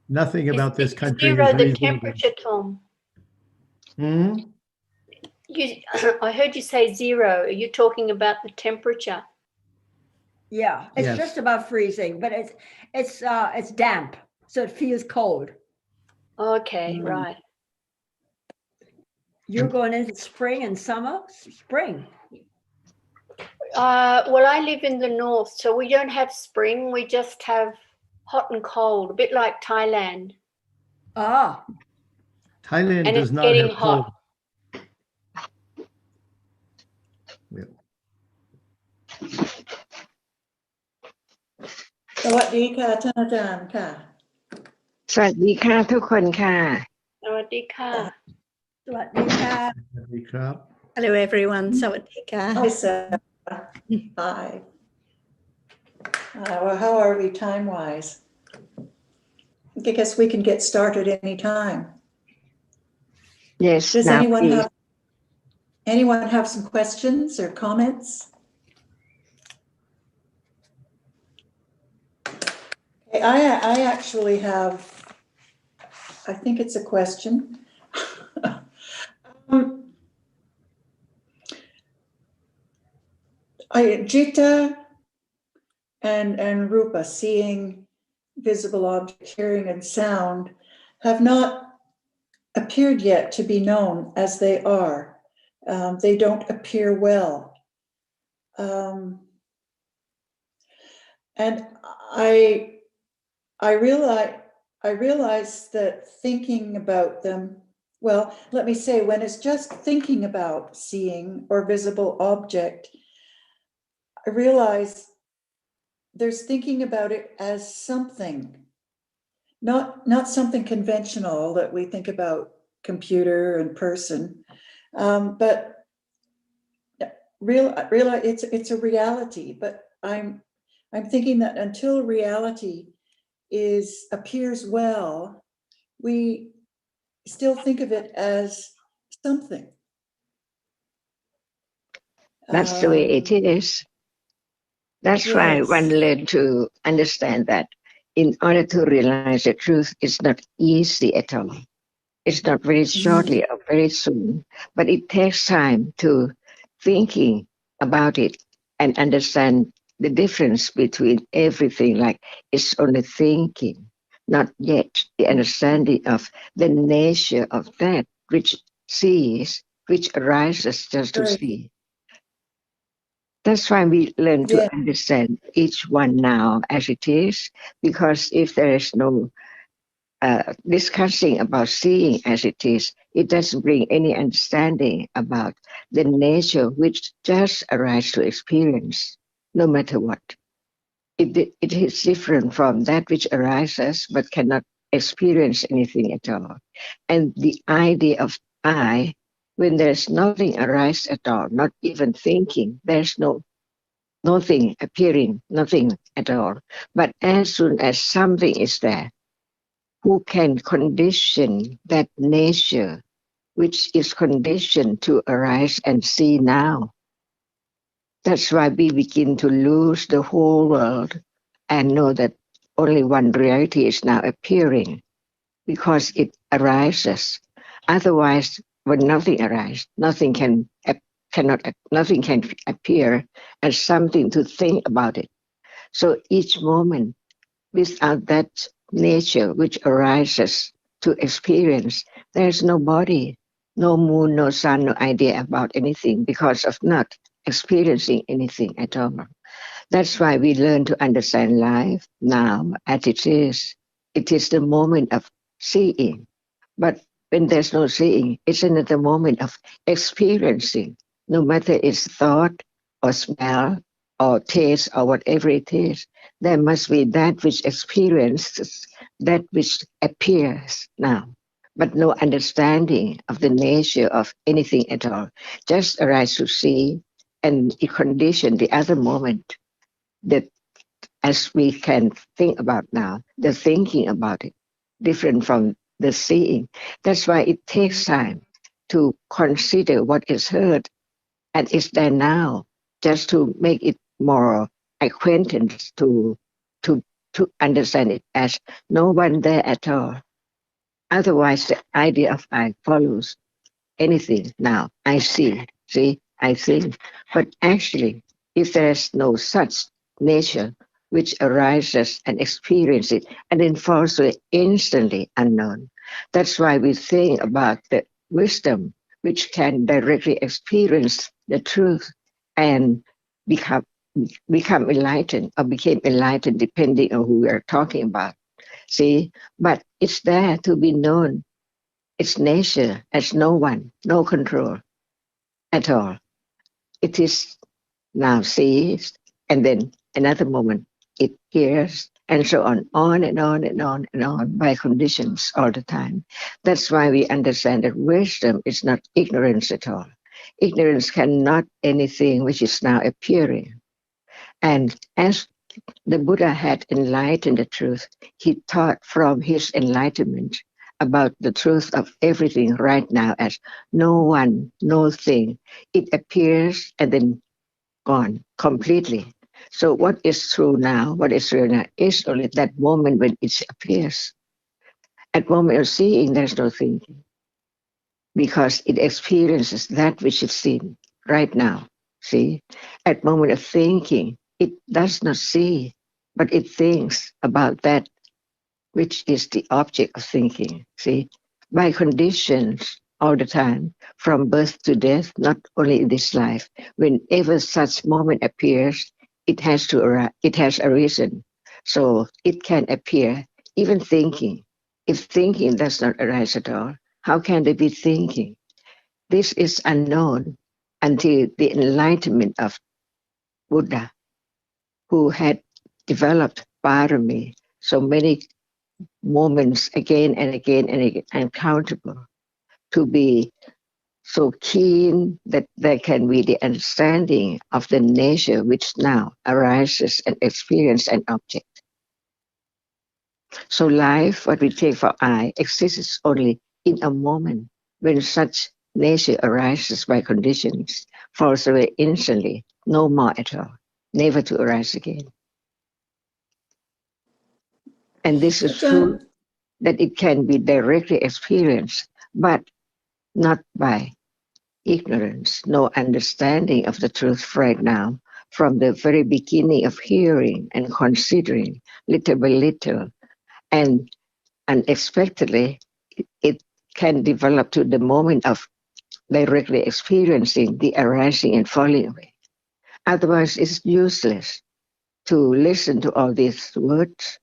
Nothing about this country zero is the reasonable. temperature, Tom? Hmm? I heard you say 0. Are you talking about the temperature? Yeah, it's Yes. just about freezing, but it's damp, so it feels cold. Okay, right. You're going into spring and summer? Spring. Well, I live in the north, so we don't have spring. We just have hot and cold, a bit like Thailand. Ah, Thailand And does it's not getting have cold. hot. Yeah. สวัสดีค่ะท่านอาจารย์ค่ะ สวัสดีค่ะทุกคนค่ะ Sawadika. สวัสดีค่ะ Happy crop. Hello everyone, sawadika. Hi Sarah. Hi. Well, how are we time-wise? I guess we can get started anytime. Yes, Does now anyone please. have some questions or comments? Okay, I actually have, I think it's a question. Jita and Rupa, seeing, visible object, hearing, and sound, have not appeared yet to be known as they are. They don't appear well. And I realize that thinking about them, well, let me say, when it's just thinking about seeing or visible object, I realize there's thinking about it as something, not something conventional that we think about computer and person, but it's a reality. But I'm thinking that until reality appears well, we still think of it as something. That's the way it is. That's why Yes. one learned to understand that in order to realize the truth, it's not easy at all. It's not very shortly or very soon, but it takes time to thinking about it and understand the difference between everything. Like it's only thinking, not yet the understanding of the nature of that which sees, which arises just to Right. see. That's why we learn to Yeah. understand each one now as it is, because if there is no discussing about seeing as it is, it doesn't bring any understanding about the nature which just arises to experience, no matter what. It is different from that which arises but cannot experience anything at all. And the idea of I, when there's nothing arise at all, not even thinking, there's nothing appearing, nothing at all. But as soon as something is there, who can condition that nature which is conditioned to arise and see now? That's why we begin to lose the whole world and know that only one reality is now appearing because it arises. Otherwise, when nothing arises, nothing can appear as something to think about it. So each moment, without that nature which arises to experience, there's no body, no moon, no sun, no idea about anything because of not experiencing anything at all. That's why we learn to understand life now as it is. It is the moment of seeing. But when there's no seeing, it's another moment of experiencing, no matter it's thought or smell or taste or whatever it is. There must be that which experiences, that which appears now, but no understanding of the nature of anything at all. Just arise to see, and it condition the other moment that as we can think about now, the thinking about it, different from the seeing. That's why it takes time to consider what is heard and is there now, just to make it more acquaintance to to understand it as no one there at all. Otherwise, the idea of I follows anything. Now, I see, I think. But actually, if there is no such nature which arises and experiences it and then falls away instantly unknown, that's why we think about the wisdom which can directly experience the truth and become enlightened or became enlightened depending on who we are talking about. See, but it's there to be known. Its nature as no one, no control at all. It is now sees, and then another moment it hears, and so on and on and on and on by conditions all the time. That's why we understand that wisdom is not ignorance at all. Ignorance cannot anything which is now appearing. And as the Buddha had enlightened the truth, he taught from his enlightenment about the truth of everything right now as no one, no thing. It appears and then gone completely. So what is true now, what is real now, is only that moment when it appears. At moment of seeing, there's no thinking because it experiences that which is seen right now. See, at moment of thinking, it does not see, but it thinks about that which is the object of thinking. See, by conditions all the time, from birth to death, not only in this life. Whenever such moment appears, it has to arise. It has arisen, so it can appear. Even thinking, if thinking does not arise at all, how can there be thinking? This is unknown until the enlightenment of Buddha, who had developed parami, so many moments again and again and again, uncountable, to be so keen that there can be the understanding of the nature which now arises and experience an object. So life, what we take for I, exists only in a moment when such nature arises by conditions, falls away instantly, no more at all, never to arise again. And this is true that it can be directly experienced, but not by ignorance, no understanding of the truth right now, from the very beginning of hearing and considering little by little, and unexpectedly, it can develop to the moment of directly experiencing the arising and falling away. Otherwise, it's useless to listen to all these words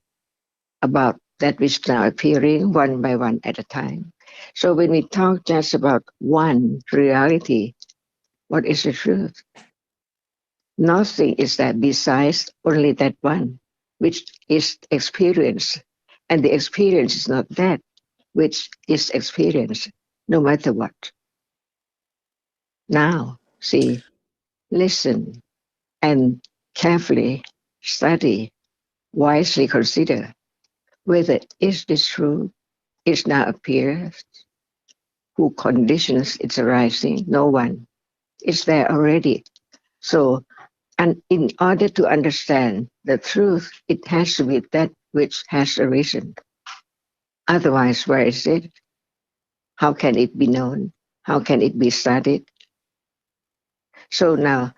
about that which now appearing one by one at a time. So when we talk just about one reality, what is the truth? Nothing is that besides only that one, which is experience. And the experience is not that which is experience, no matter what. Now, see, listen, and carefully study, wisely consider whether is this true, is now appears, who conditions its arising? No one. It's there already. So, and in order to understand the truth, it has to be that which has arisen. Otherwise, where is it? How can it be known? How can it be studied? So now,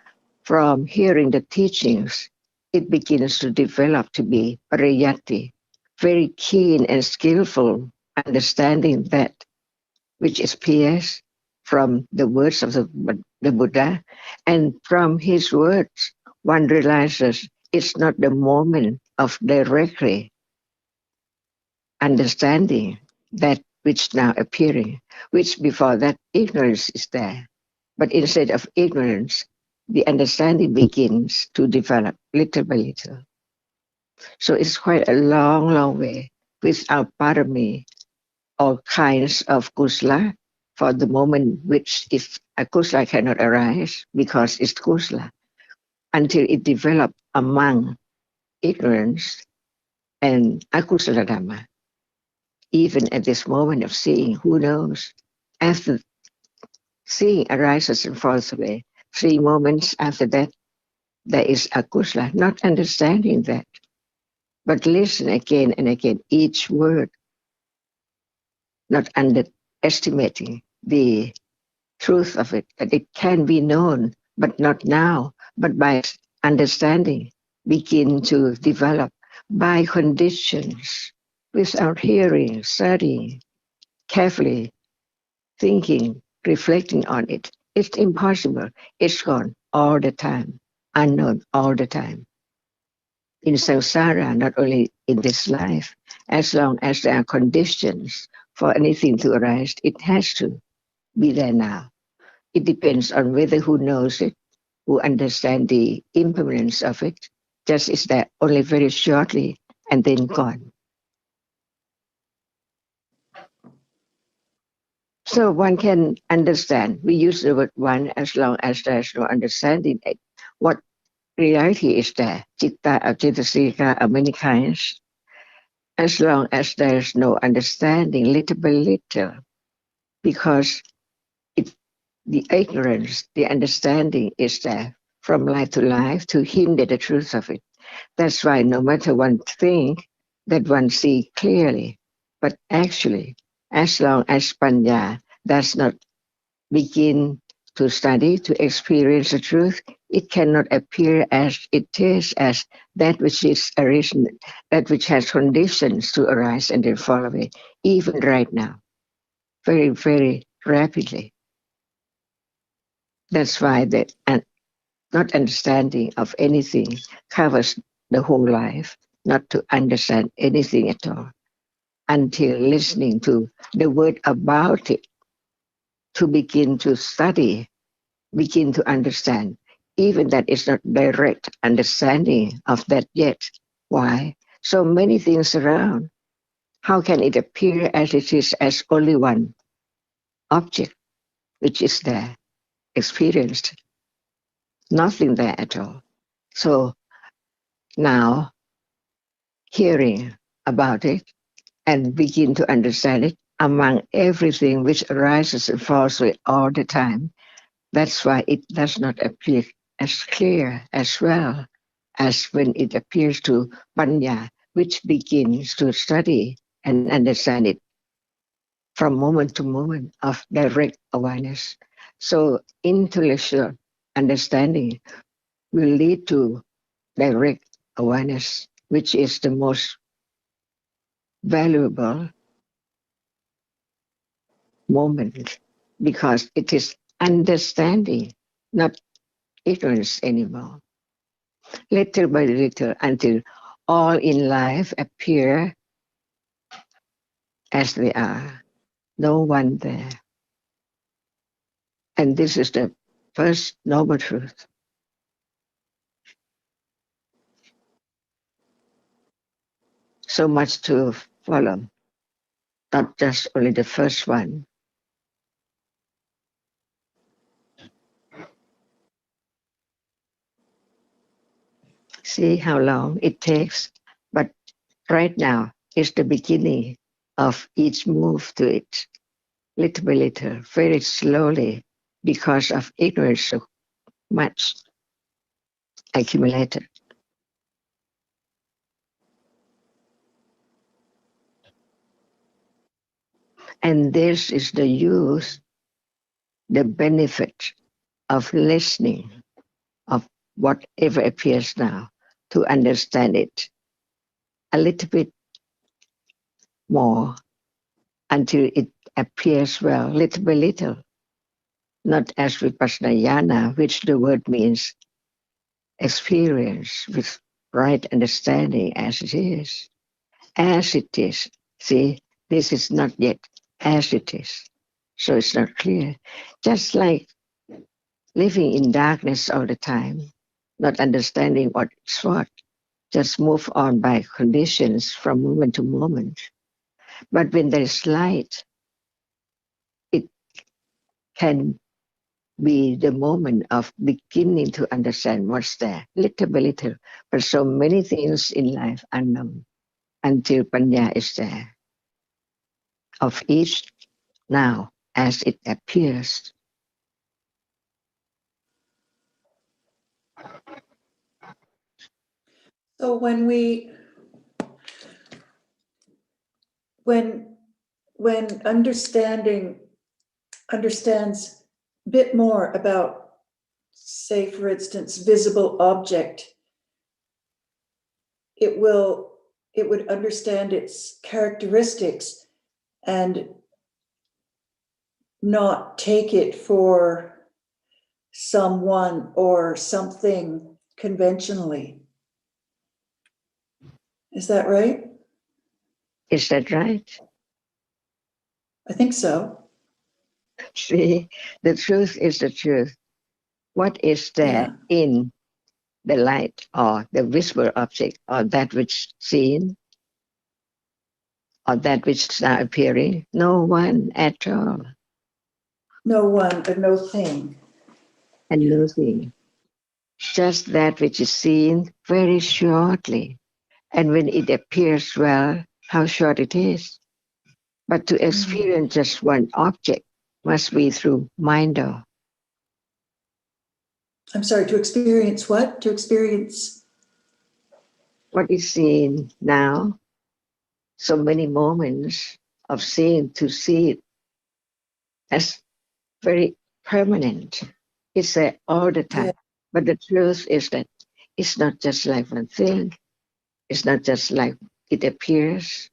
from hearing the teachings, it begins to develop to be pariyatti, very keen and skillful understanding that which appears from the words of the Buddha. And from his words, one realizes it's not the moment of directly understanding that which now appearing, which before that ignorance is there. But instead of ignorance, the understanding begins to develop little by little. So it's quite a long, long way without parami, all kinds of kusala. For the moment which is a kusala cannot arise because it's kusala until it develops among ignorance and akusala dhamma. Even at this moment of seeing, who knows? After seeing arises and falls away, 3 moments after that, there is akusala, not understanding that. but listen again and again, each word, not underestimating the truth of it, that it can be known, but not now, but by understanding, begin to develop by conditions, without hearing, studying, carefully thinking, reflecting on it. It's impossible. It's gone all the time, unknown all the time. In samsara, not only in this life, as long as there are conditions for anything to arise, it has to be there now. It depends on whether who knows it, who understand the impermanence of it, just is there only very shortly and then gone. So one can understand. We use the word one as long as there's no understanding. What reality is there? Chitta or Chittasika are many kinds. As long as there's no understanding, little by little, because it, the ignorance, the understanding is there from life to life to hinder the truth of it. That's why no matter one thing that one see clearly, but actually, as long as panya does not begin to study, to experience the truth, it cannot appear as it is, as that which is arisen, that which has conditions to arise and then fall away, even right now, very, very rapidly. That's why the not understanding of anything covers the whole life, not to understand anything at all, until listening to the word about it, to begin to study, begin to understand, even that is not direct understanding of that yet. Why? So many things around. How can it appear as it is as only one object which is there, experienced? Nothing there at all. So now hearing about it and begin to understand it among everything which arises and falls away all the time. That's why it does not appear as clear as well as when it appears to Panya, which begins to study and understand it from moment to moment of direct awareness. So intellectual understanding will lead to direct awareness, which is the most valuable moment because it is understanding, not ignorance anymore. Little by little until all in life appear as they are, no one there. And this is the first noble truth. So much to follow, not just only the first one. See how long it takes, but right now is the beginning of each move to it, little by little, very slowly, because of ignorance so much accumulated. And this is the use, the benefit of listening, of whatever appears now, to understand it a little bit more until it appears well, little by little, not as vipassana jnana, which the word means experience with right understanding as it is. As it is. See, this is not yet as it is. So it's not clear. Just like living in darkness all the time, not understanding what's what, just move on by conditions from moment to moment. But when there's light, it can be the moment of beginning to understand what's there, little by little. But so many things in life are known until Panya is there. Of each now as it appears. So when we when understands a bit more about, say, for instance, visible object, it would understand its characteristics and not take it for someone or something conventionally. Is that right? Is that right? I think so. See, the truth is the truth. What is there in the light or the visible object or that which seen or that which is now appearing? No one at all. No one or no thing. And nothing. Just that which is seen very shortly. And when it appears, well, how short it is. But to experience just one object must be through mind. I'm sorry, to experience what? To experience What is seen now, so many moments of seeing to see it as very permanent. It's there all the time. Yeah. But the truth is that it's not just like one thing. It's not just like it appears.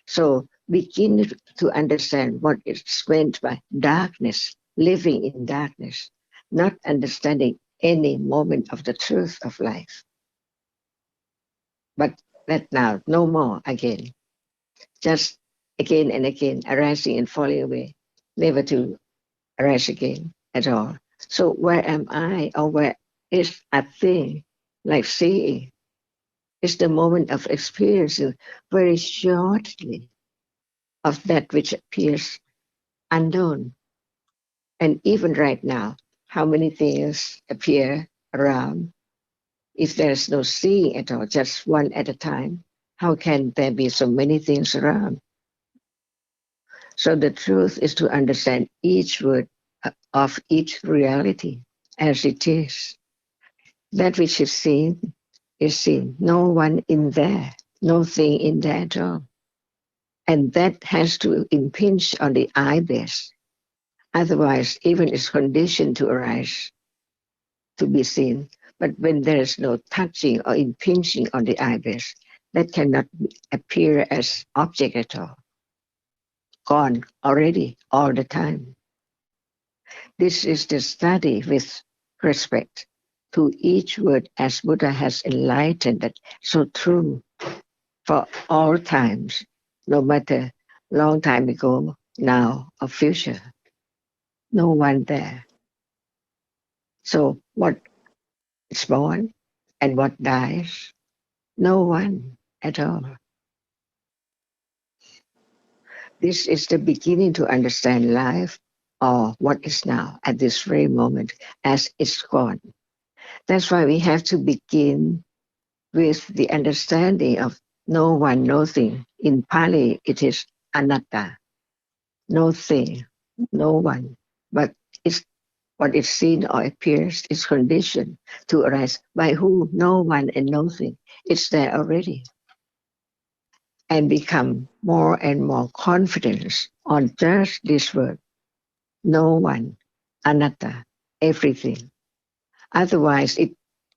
So begin to understand what is meant by darkness, living in darkness, not understanding any moment of the truth of life. But that now, no more again. Just again and again, arising and falling away, never to arise again at all. So where am I, or where is a thing like seeing? It's the moment of experiencing very shortly of that which appears unknown. And even right now, how many things appear around? If there's no seeing at all, just one at a time, how can there be so many things around? So the truth is to understand each word of each reality as it is. That which is seen is seen. No one in there, no thing in there at all. And that has to impinge on the eye base. Otherwise, even it's conditioned to arise, to be seen. But when there is no touching or impinging on the eye base, that cannot appear as object at all. Gone already, all the time. This is the study with respect to each word as Buddha has enlightened it so true for all times, no matter long time ago, now, or future. No one there. So what is born and what dies? No one at all. This is the beginning to understand life or what is now at this very moment as it's gone. That's why we have to begin with the understanding of no one, no thing. In Pali, it is anatta, no thing, no one. But it's what is seen or appears is conditioned to arise by who? No one and no thing. It's there already. And become more and more confidence on just this word. No one, anatta, everything. Otherwise, it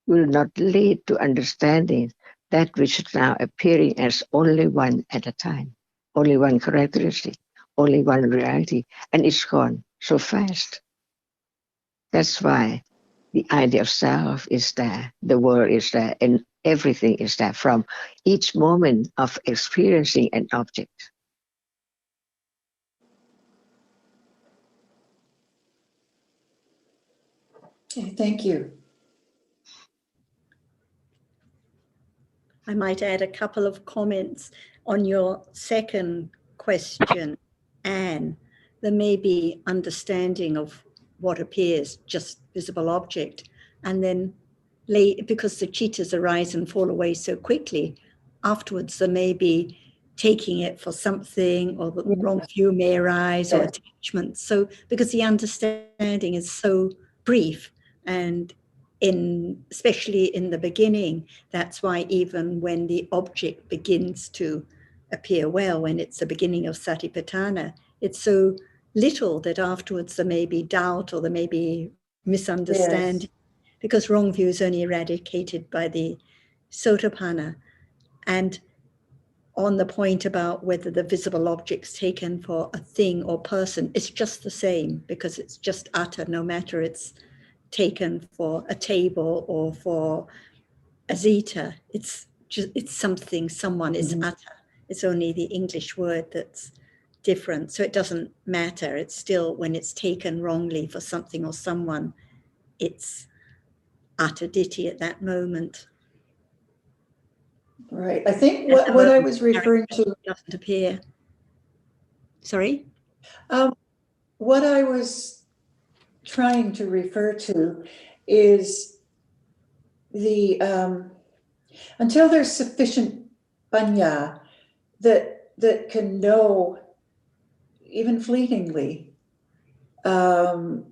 will not lead to understanding that which is now appearing as only one at a time, only one characteristic, only one reality, and it's gone so fast. That's why the idea of self is there, the world is there, and everything is there from each moment of experiencing an object. Okay, thank you. I might add a couple of comments on your second question, Anne. There may be understanding of what appears just visible object, and then because the chittas arise and fall away so quickly, afterwards there may be taking it for something, or the wrong view may arise, or attachment. So because the understanding is so brief, and especially in the beginning, that's why even when the object begins to appear well when it's the beginning of Satipatthana. It's so little that afterwards there may be doubt or there may be misunderstanding, because wrong view is only eradicated by the Sotapanna. And on the point about whether the visible object's taken for a thing or person, it's just the same, because it's just utter, no matter it's taken for a table or for a zeta. It's something, someone is utter. It's only the English word that's different. So it doesn't matter. It's still, when it's taken wrongly for something or someone, it's utter ditty at that moment. Right. I think what I was referring to doesn't appear. Sorry? What I was trying to refer to is the until there's sufficient panya that can know, even fleetingly, the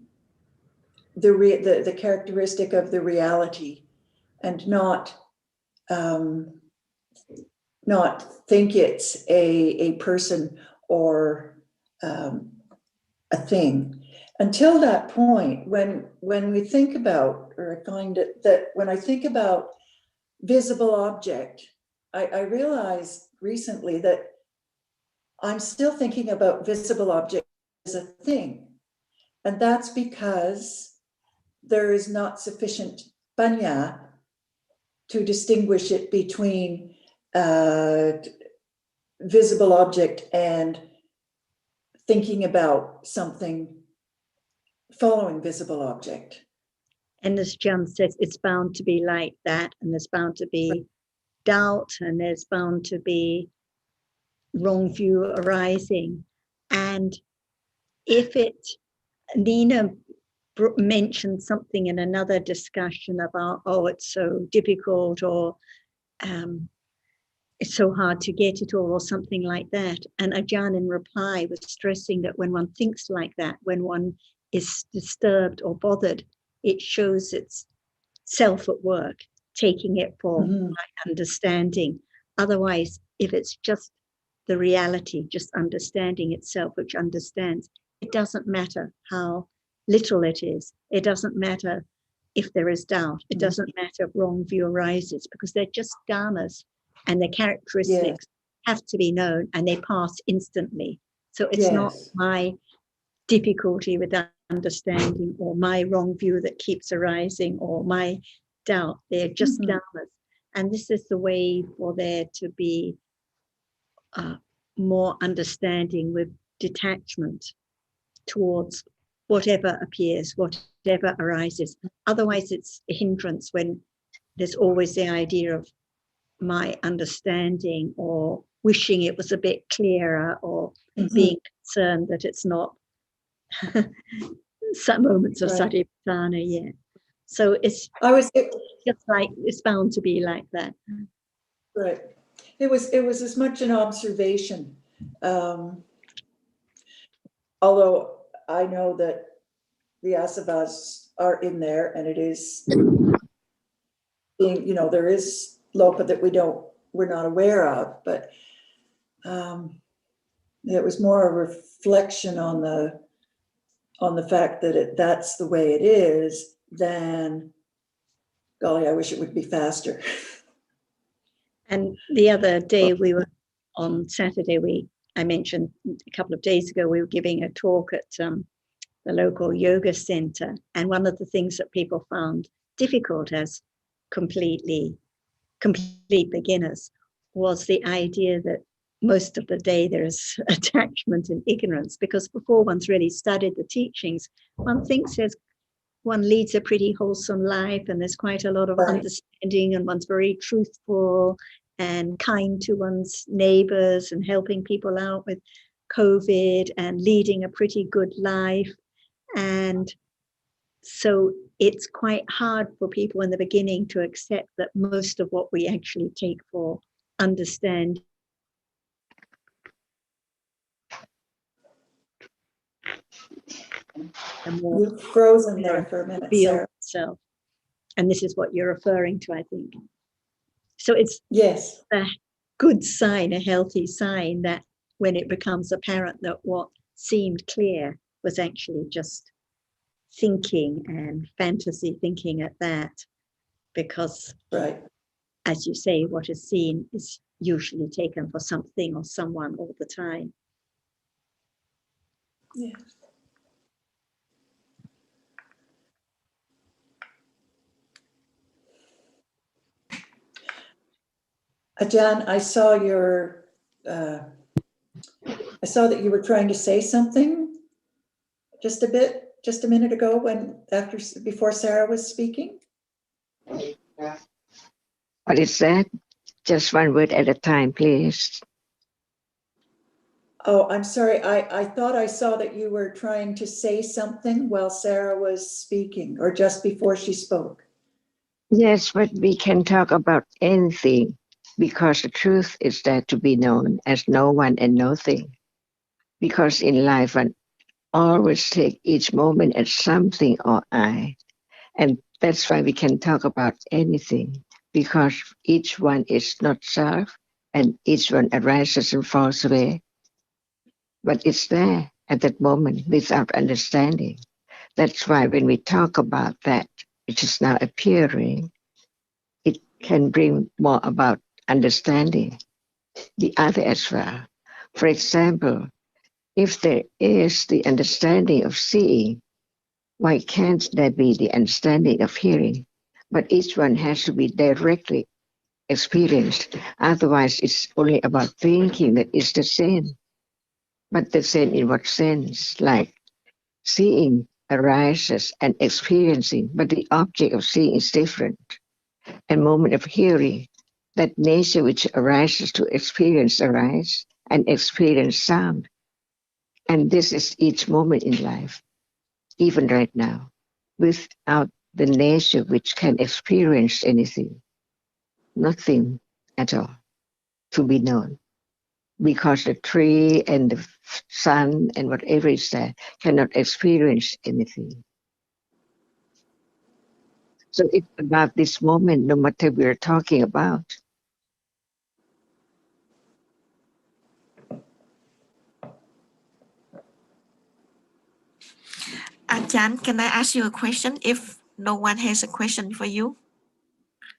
characteristic of the reality, and not think it's a person or a thing. Until that point, when we think about, or I find it that when I think about visible object, I realized recently that I'm still thinking about visible object as a thing. And that's because there is not sufficient panya to distinguish it between visible object and thinking about something following visible object. And as John says, it's bound to be like that, and there's bound to be doubt, and there's bound to be wrong view arising. And if Nina mentioned something in another discussion about, oh, it's so difficult, or it's so hard to get it all, or something like that. And Ajahn in reply was stressing that when one thinks like that, when one is disturbed or bothered, it shows its self at work, taking it for my understanding. Otherwise, if it's just the reality, just understanding itself, which understands, it doesn't matter how little it is. It doesn't matter if there is doubt. It doesn't matter if wrong view arises, because they're just dharmas, and their characteristics have to be known, and they pass instantly. So it's not my difficulty with that understanding, or my wrong view that keeps arising, or my doubt. They're just dharmas. And this is the way for there to be more understanding with detachment towards whatever appears, whatever arises. Otherwise, it's a hindrance when there's always the idea of my understanding, or wishing it was a bit clearer, or being concerned that it's not some moments of Satipatthana yet. So it's just like, it's bound to be like that. Right. It was as much an observation. Although I know that the asavas are in there, and it is being, there is lopa that we're not aware of, but it was more a reflection on the fact that that's the way it is, than, golly, I wish it would be faster. And the other day, we were on Saturday, I mentioned a couple of days ago, we were giving a talk at the local yoga center. And one of the things that people found difficult as complete beginners was the idea that most of the day there's attachment and ignorance, because before one's really studied the teachings, one thinks one leads a pretty wholesome life, and there's quite a lot of understanding, and one's very truthful and kind to one's neighbors, and helping people out with COVID, and leading a pretty good life. And so it's quite hard for people in the beginning to accept that most of what we actually take for understand. You've frozen there for a minute, Sarah. Itself. And this is what you're referring to, I think. So it's yes, good sign, a healthy sign that when it becomes apparent that what seemed clear was actually just thinking and fantasy thinking at that, because Right. as you say, what is seen is usually taken for something or someone all the time. Yeah. Ajahn, I saw that you were trying to say something just a minute ago before Sarah was speaking. What is that? Just one word at a time, please. Oh, I'm sorry. I thought I saw that you were trying to say something while Sarah was speaking, or just before she spoke. Yes, but we can talk about anything because the truth is there to be known as no one and nothing. Because in life, one always take each moment as something or I. And that's why we can talk about anything, because each one is not self and each one arises and falls away. But it's there at that moment without understanding. That's why when we talk about that, which is now appearing, it can bring more about understanding the other as well. For example, if there is the understanding of seeing, why can't there be the understanding of hearing? But each one has to be directly experienced. Otherwise, it's only about thinking that it's the same. But the same in what sense? Like seeing arises and experiencing, but the object of seeing is different. And moment of hearing, that nature which arises to experience arise and experience sound. And this is each moment in life, even right now, without the nature which can experience anything, nothing at all to be known. Because the tree and the sun and whatever is there cannot experience anything. So it's about this moment, no matter we're talking about. Ajahn, can I ask you a question if no one has a question for you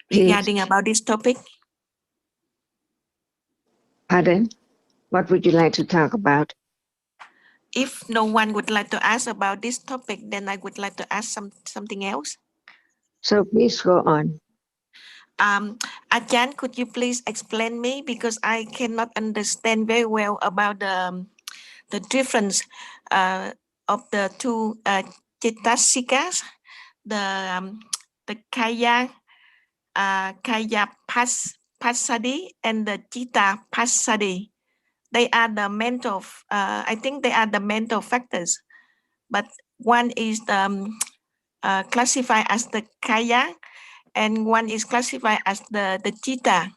Please, regarding about this topic? pardon? What would you like to talk about? If no one would like to ask about this topic, then I would like to ask something else. So please go on. Ajahn, could you please explain me, because I cannot understand very well about the difference of the two cetasikas, the kaya pasadi and the chitta pasadi. They are the mental. I think they are the mental factors, but one is classified as the kaya, and one is classified as the chitta.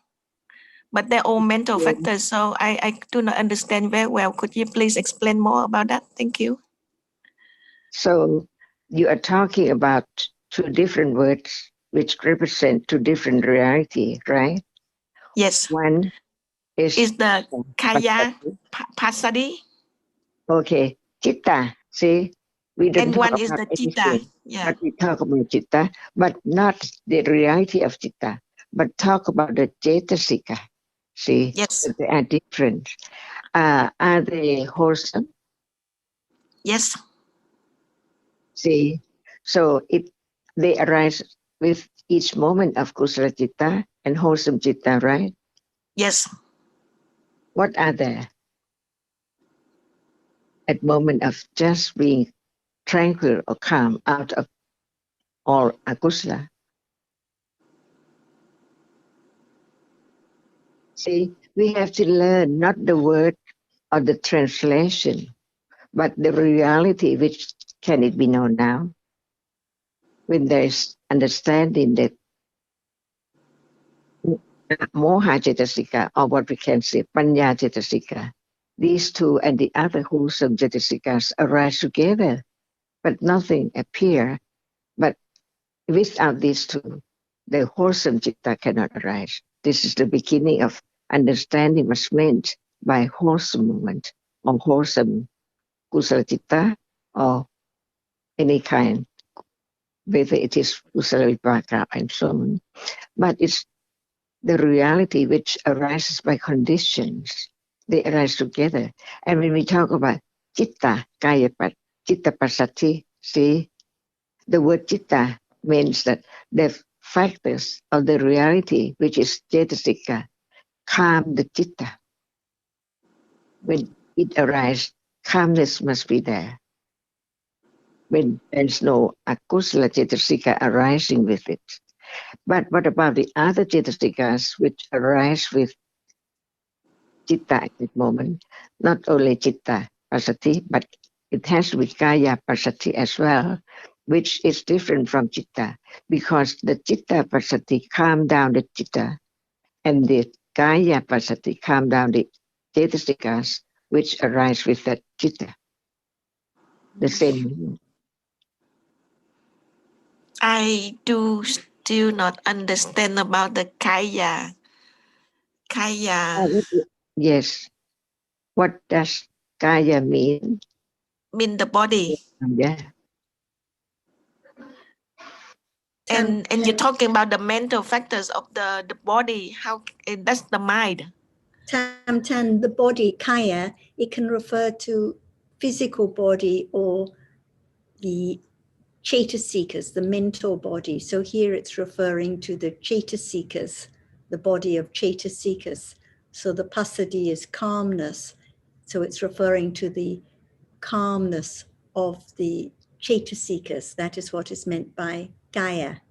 But they're all mental factors, so I do not understand very well. Could you please explain more about that? Thank you. So you are talking about two different words which represent two different reality, right? Yes. One is the kaya pasadi. Okay, chitta. See, we don't And talk one is about the chitta. anything, Yeah. but we talk about chitta, but not the reality of chitta, but talk about the cetasika. See, Yes. that they are different. Are they wholesome? Yes. See, so they arise with each moment of kusala chitta and wholesome chitta, right? Yes. What are there? At moment of just being tranquil or calm out of all akusala. See, we have to learn not the word or the translation, but the reality which can it be known now. When there is understanding that moha cetasika, or what we can say, panya cetasika, these two and the other wholesome cetasikas arise together, but nothing appear. But without these two, the wholesome citta cannot arise. This is the beginning of understanding what's meant by wholesome movement or wholesome kusala citta or any kind, whether it is kusala vipaka and so on. But it's the reality which arises by conditions. They arise together. And when we talk about citta, citta pasati, see, the word citta means that the factors of the reality, which is cetasika, calm the citta. When it arises, calmness must be there. When there's no akusala cetasika arising with it. But what about the other cetasikas which arise with citta at that moment? Not only citta pasati, but it has to be kaya pasati as well, which is different from citta, because the citta pasati calm down the citta, and the kaya pasati calm down the cetasikas which arise with that citta. The same. I do still not understand about the kaya. Kaya Yes. What does kaya mean? mean the body. Yeah. And you're talking about the mental factors of the body. How that's the mind. Tamtan, the body, kaya, it can refer to physical body or the cetasikas, the mental body. So here it's referring to the cetasikas, the body of cetasikas. So the pasadi is calmness. So it's referring to the calmness of the cetasikas. That is what is meant by kaya.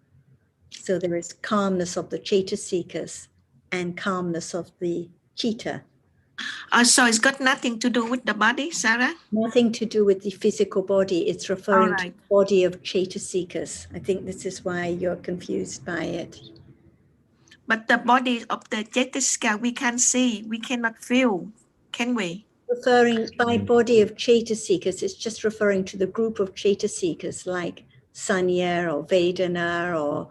So there is calmness of the cetasikas and calmness of the citta. So it's got nothing to do with the body, Sarah? Nothing to do with the physical body. It's referring All to right. the body of cetasikas. I think this is why you're confused by it. But the body of the cetasika we can't see, we cannot feel, can we? Referring by body of cetasikas, it's just referring to the group of cetasikas like sanya or vedana or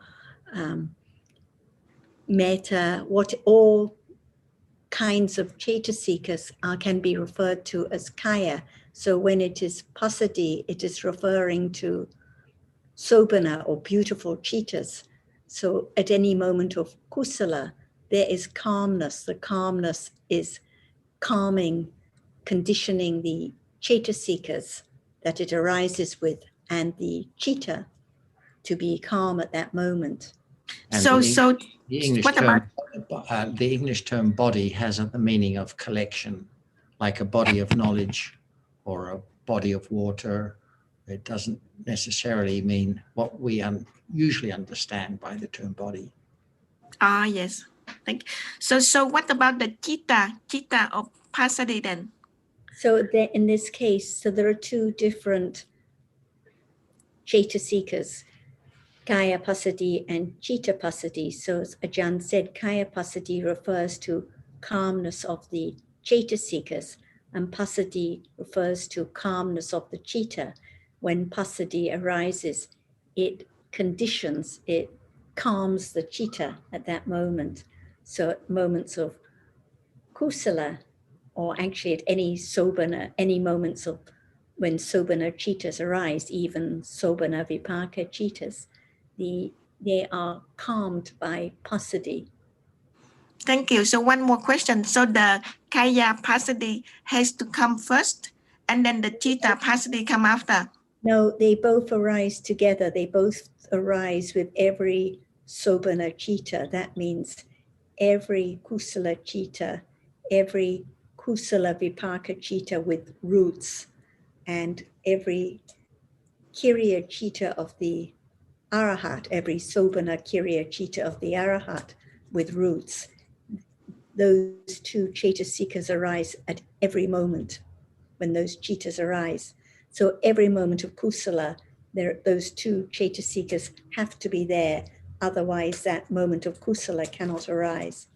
metta, what all kinds of cetasikas can be referred to as kaya. So when it is pasadi, it is referring to sobana or beautiful cittas. So at any moment of kusala, there is calmness. The calmness is calming, conditioning the cetasikas that it arises with and the citta to be calm at that moment. And So the English what term, about the English term body has the meaning of collection, like a body of knowledge or a body of water. It doesn't necessarily mean what we usually understand by the term body. yes. Thank you. So what about the citta of pasadi then? So there, in this case, so there are two different cetasikas, kaya pasadi and citta pasadi. So as Ajahn said, kaya pasadi refers to calmness of the cetasikas, and pasadi refers to calmness of the citta. When pasadi arises, it conditions, it calms the citta at that moment. So at moments of kusala, or actually at any sobana, any moments of when sobana cittas arise, even sobana vipaka cittas, they are calmed by pasadi. Thank you. So one more question. So the kaya pasadi has to come first and then the citta pasadi come after? No, they both arise together. They both arise with every sobana citta. That means every kusala citta, every kusala vipaka citta with roots, and every Kiriya Chitta of the Arahat, every Sobana Kiriya Chitta of the Arahat with roots. Those two Chaitasikas arise at every moment when those Chittas arise. So every moment of Kusala, those two Chaitasikas have to be there. Otherwise, that moment of Kusala cannot arise.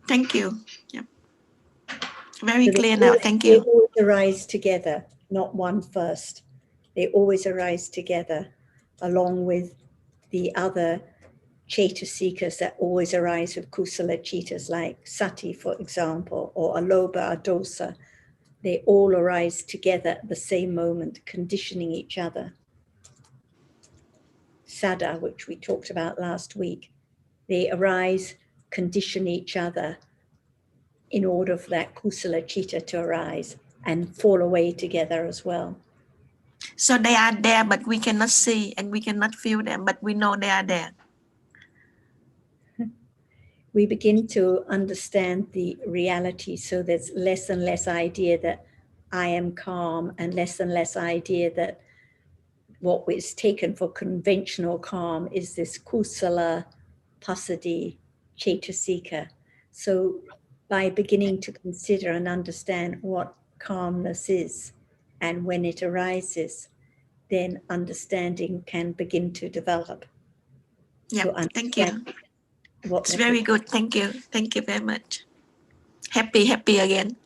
Thank you. Yep. Very So clear now. Thank they you. always arise together, not one first. They always arise together along with the other Chaitasikas that always arise with kusala chitas, like sati, for example, or alobha, adosa. They all arise together at the same moment, conditioning each other. Sada, which we talked about last week, they arise, condition each other in order for that kusala chitta to arise and fall away together as well. So they are there, but we cannot see and we cannot feel them, but we know they are there. We begin to understand the reality, so there's less and less idea that I am calm, and less idea that what is taken for conventional calm is this kusala, pasadi, chaitasika. So by beginning to consider and understand what calmness is and when it arises, then understanding can begin to develop. Yeah, To thank you. What It's very good. Thank you. Thank you very much. Happy again.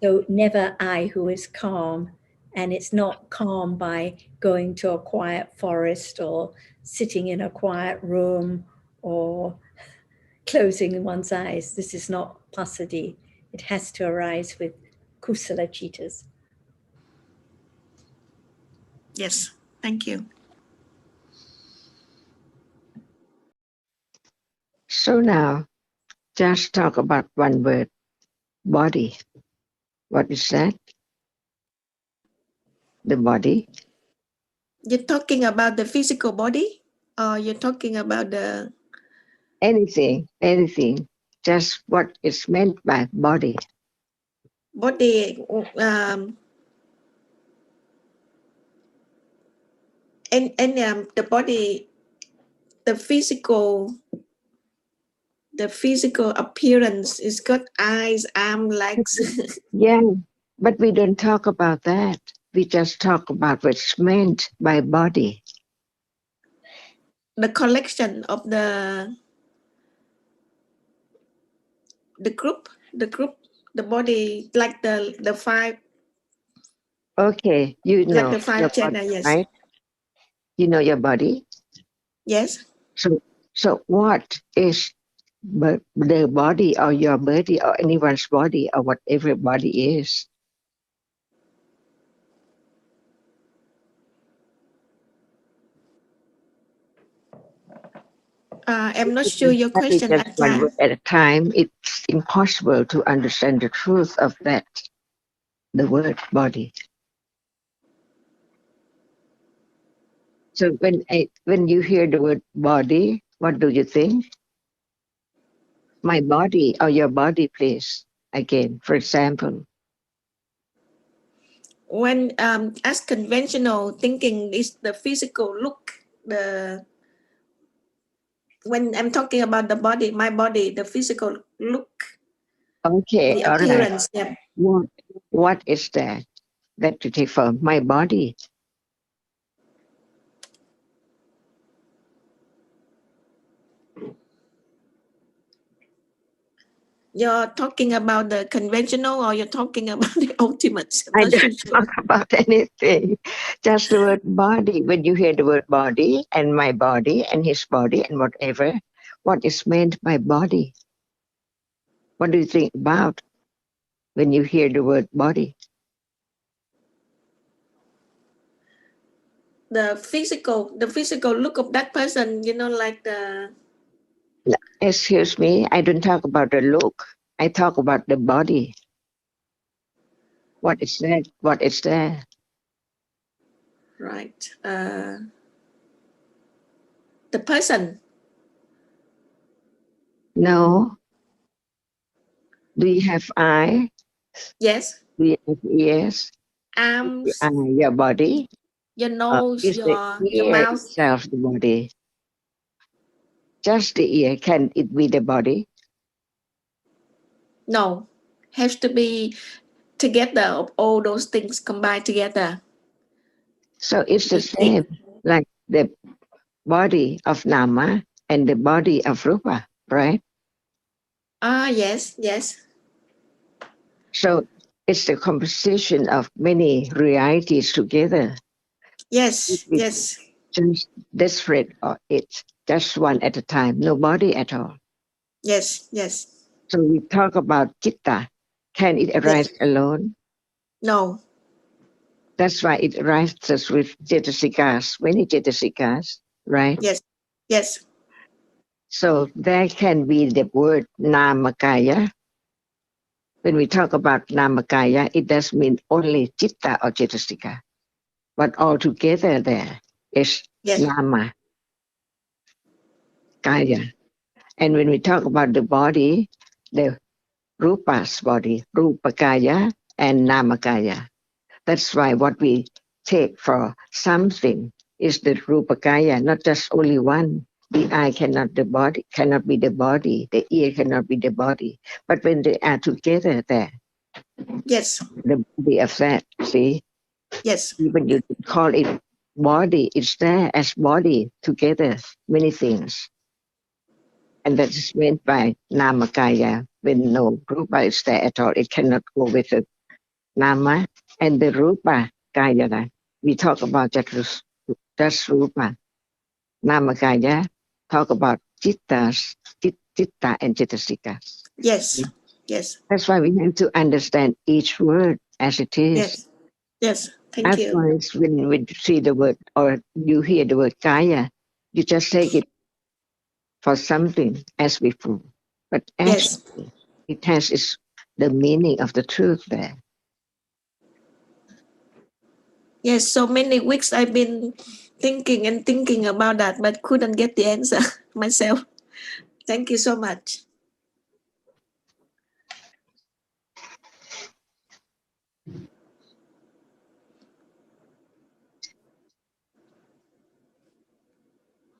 So never I who is calm, and it's not calm by going to a quiet forest or sitting in a quiet room or closing one's eyes. This is not pasadi. It has to arise with kusala chittas. Yes, thank you. So now, just talk about one word, body. What is that? The body. You're talking about the physical body, or you're talking about the Anything. Just what is meant by body. body? And the body, the physical appearance is got eyes, arms, legs. Yeah, but we don't talk about that. We just talk about what's meant by body. The collection of the group, the body, like the five. Okay, you know Like the five your chakra, body, yes. right? You know your body. Yes. So what is the body or your body or anyone's body or whatever body is? I'm not sure your Only question, just one word Ajahn. at a time. It's impossible to understand the truth of that, the word body. So when you hear the word body, what do you think? My body or your body, please. Again, for example. When as conventional thinking is the physical look, when I'm talking about the body, my body, the physical look, Okay, the all right. appearance. Yeah. What is that? That you take from my body. You're talking about the conventional, or you're talking about the ultimate? I I'm not don't sure. talk about anything. Just the word body. When you hear the word body and my body and his body and whatever, what is meant by body? What do you think about when you hear the word body? The physical look of that person, like the. Excuse me, I don't talk about the look. I talk about the body. What is that? What is that? Right. The person. No. Do you have eye? Yes. Do you have ears? Arms, Your body? your nose, Is the your ear mouth. itself the body? Just the ear. Can it be the body? No, has to be together of all those things combined together. So it's the same, like the body of Nama and the body of Rupa, right? Yes. So it's the composition of many realities together. Yes. It's just desperate or it's just one at a time, no body at all. Yes, yes. So we talk about citta. Can it arise alone? No. That's why it arises with jetasikas, many jetasikas, right? Yes, yes, So there can be the word namakaya. When we talk about namakaya, it does mean only citta or jetasika. But altogether there is yes, nama kaya. And when we talk about the body, the rupa's body, rupakaya and namakaya. That's why what we take for something is the rupakaya, not just only one. The eye cannot be the body, the ear cannot be the body. But when they are together there, yes, the body of that, see, yes, even you call it body, it's there as body together, many things. And that is meant by namakaya. When no rupa is there at all, it cannot go with the nama and the rupa kaya. We talk about just rupa. Namakaya talk about chittas, chitta and chittasika. yes, yes, That's why we have to understand each word as it is. yes, yes. Thank you. Otherwise, when we see the word or you hear the word kaya, you just take it for something as before. But Yes, actually, it has the meaning of the truth there. yes. So many weeks I've been thinking and thinking about that, but couldn't get the answer myself. Thank you so much.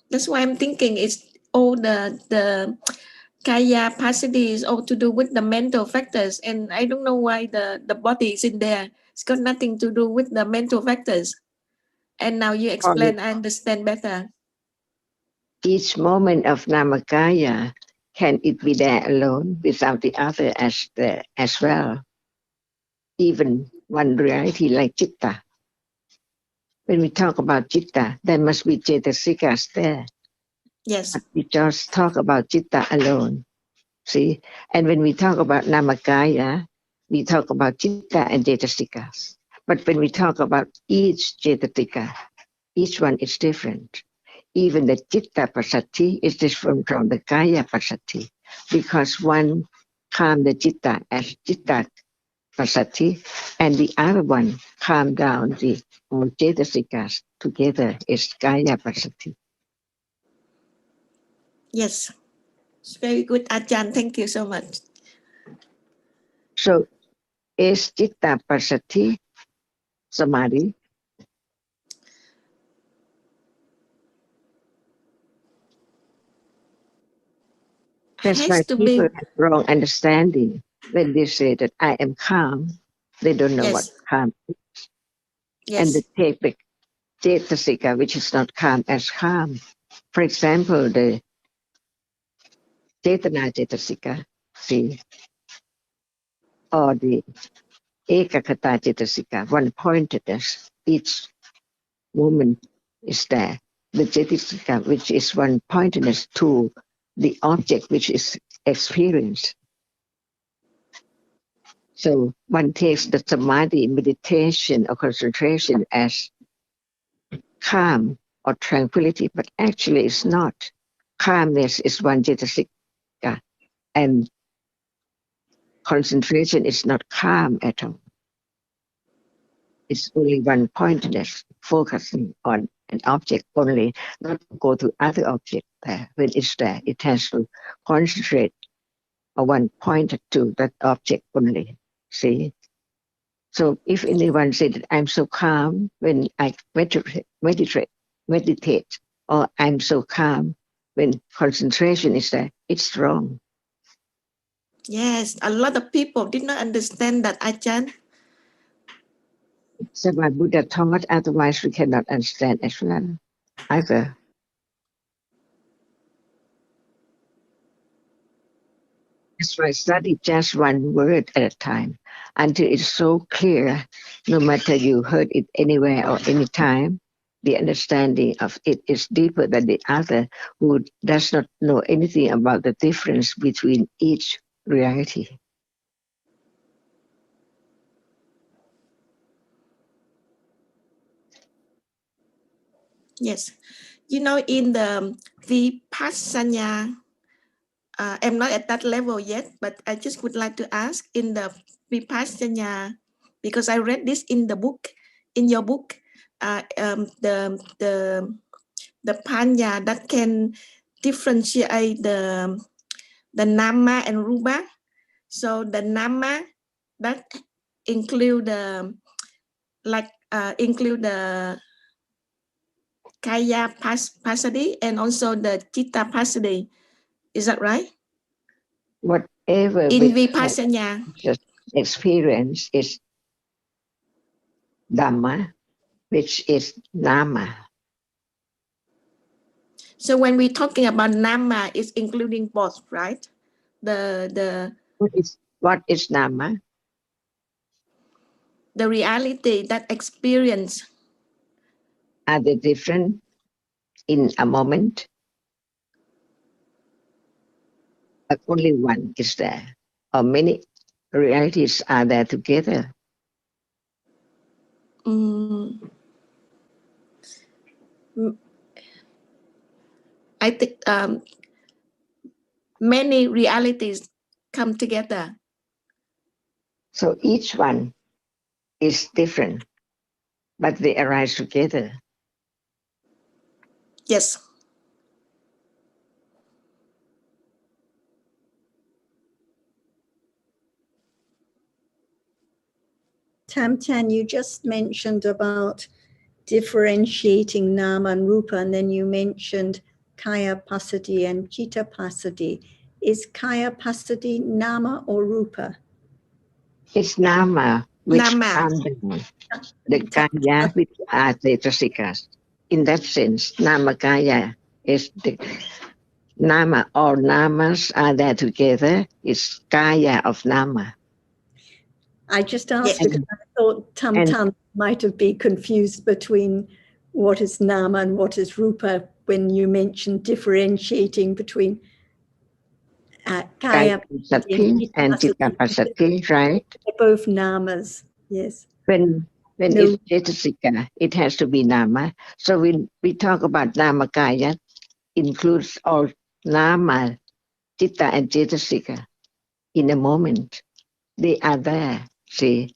That's why I'm thinking it's all the kaya passaddhi is all to do with the mental factors, and I don't know why the body is in there. It's got nothing to do with the mental factors. And now you explain, I understand better. Each moment of namakaya, can it be there alone without the other as well? Even one reality like citta. When we talk about citta, there must be cetasikas there. Yes, But we just talk about citta alone. See? And when we talk about namakaya, we talk about citta and cetasikas. But when we talk about each cetasika, each one is different. Even the citta passaddhi is different from the kaya passaddhi, because one calm the citta as citta passaddhi, and the other one calm down the all cetasikas together is kaya passaddhi. yes. It's very good, Ajahn. Thank you so much. So is citta passaddhi samadhi? That's why Has to people be, have wrong understanding when they say that I am calm. They don't know what yes, calm is. And yes, they take the cetasika, which is not calm, as calm. For example, the cetana cetasika, see, or the ekakata cetasika, one pointedness, each moment is there. The cetasika, which is one pointedness to the object which is experienced. So one takes the samadhi, meditation or concentration as calm or tranquility, but actually it's not. Calmness is one cetasika, and concentration is not calm at all. It's only one pointedness, focusing on an object only, not go to other object there. When it's there, it has to concentrate on one pointed to that object only. See? So if anyone said that I'm so calm when I meditate, or I'm so calm when concentration is there, it's wrong. yes. A lot of people did not understand that, Ajahn. So my Buddha taught, otherwise we cannot understand as well either. That's why study just one word at a time until it's so clear, no matter you heard it anywhere or anytime, the understanding of it is deeper than the other who does not know anything about the difference between each reality. Yes. You know, in the Vipassana, I'm not at that level yet, but I just would like to ask in the Vipassana, because I read this in the book, in your book, the panya that can differentiate the nama and rupa. So the nama that include the include the kaya pasadi and also the chitta pasadi. Is that right? Whatever In which Vipassana. just experience is Dhamma, which is Nama. So when we're talking about nama, it's including both, right? The What is Nama? the reality, that experience. Are they different in a moment? But only one is there, or many realities are there together. I think many realities come together. So each one is different, but they arise together. Yes. Tamtan, you just mentioned about differentiating nama and rupa, and then you mentioned kaya pasadi and chitta pasadi. Is kaya pasadi nama or rupa? It's Nama, which Nama. calm down. The Kaya, which are Cetasikas. In that sense, Nama Kaya is the Nama. All Namas are there together. It's Kaya of Nama. I just asked Yes. because I thought Tamtan might have been confused between what is nama and what is rupa when you mentioned differentiating between kaya Pasati and Chitta Pasati, right? They're both namas, yes. When No. it's Cetasika, it has to be Nama. So when we talk about Nama Kaya, includes all Nama, Chitta and Cetasika in a moment. They are there, see.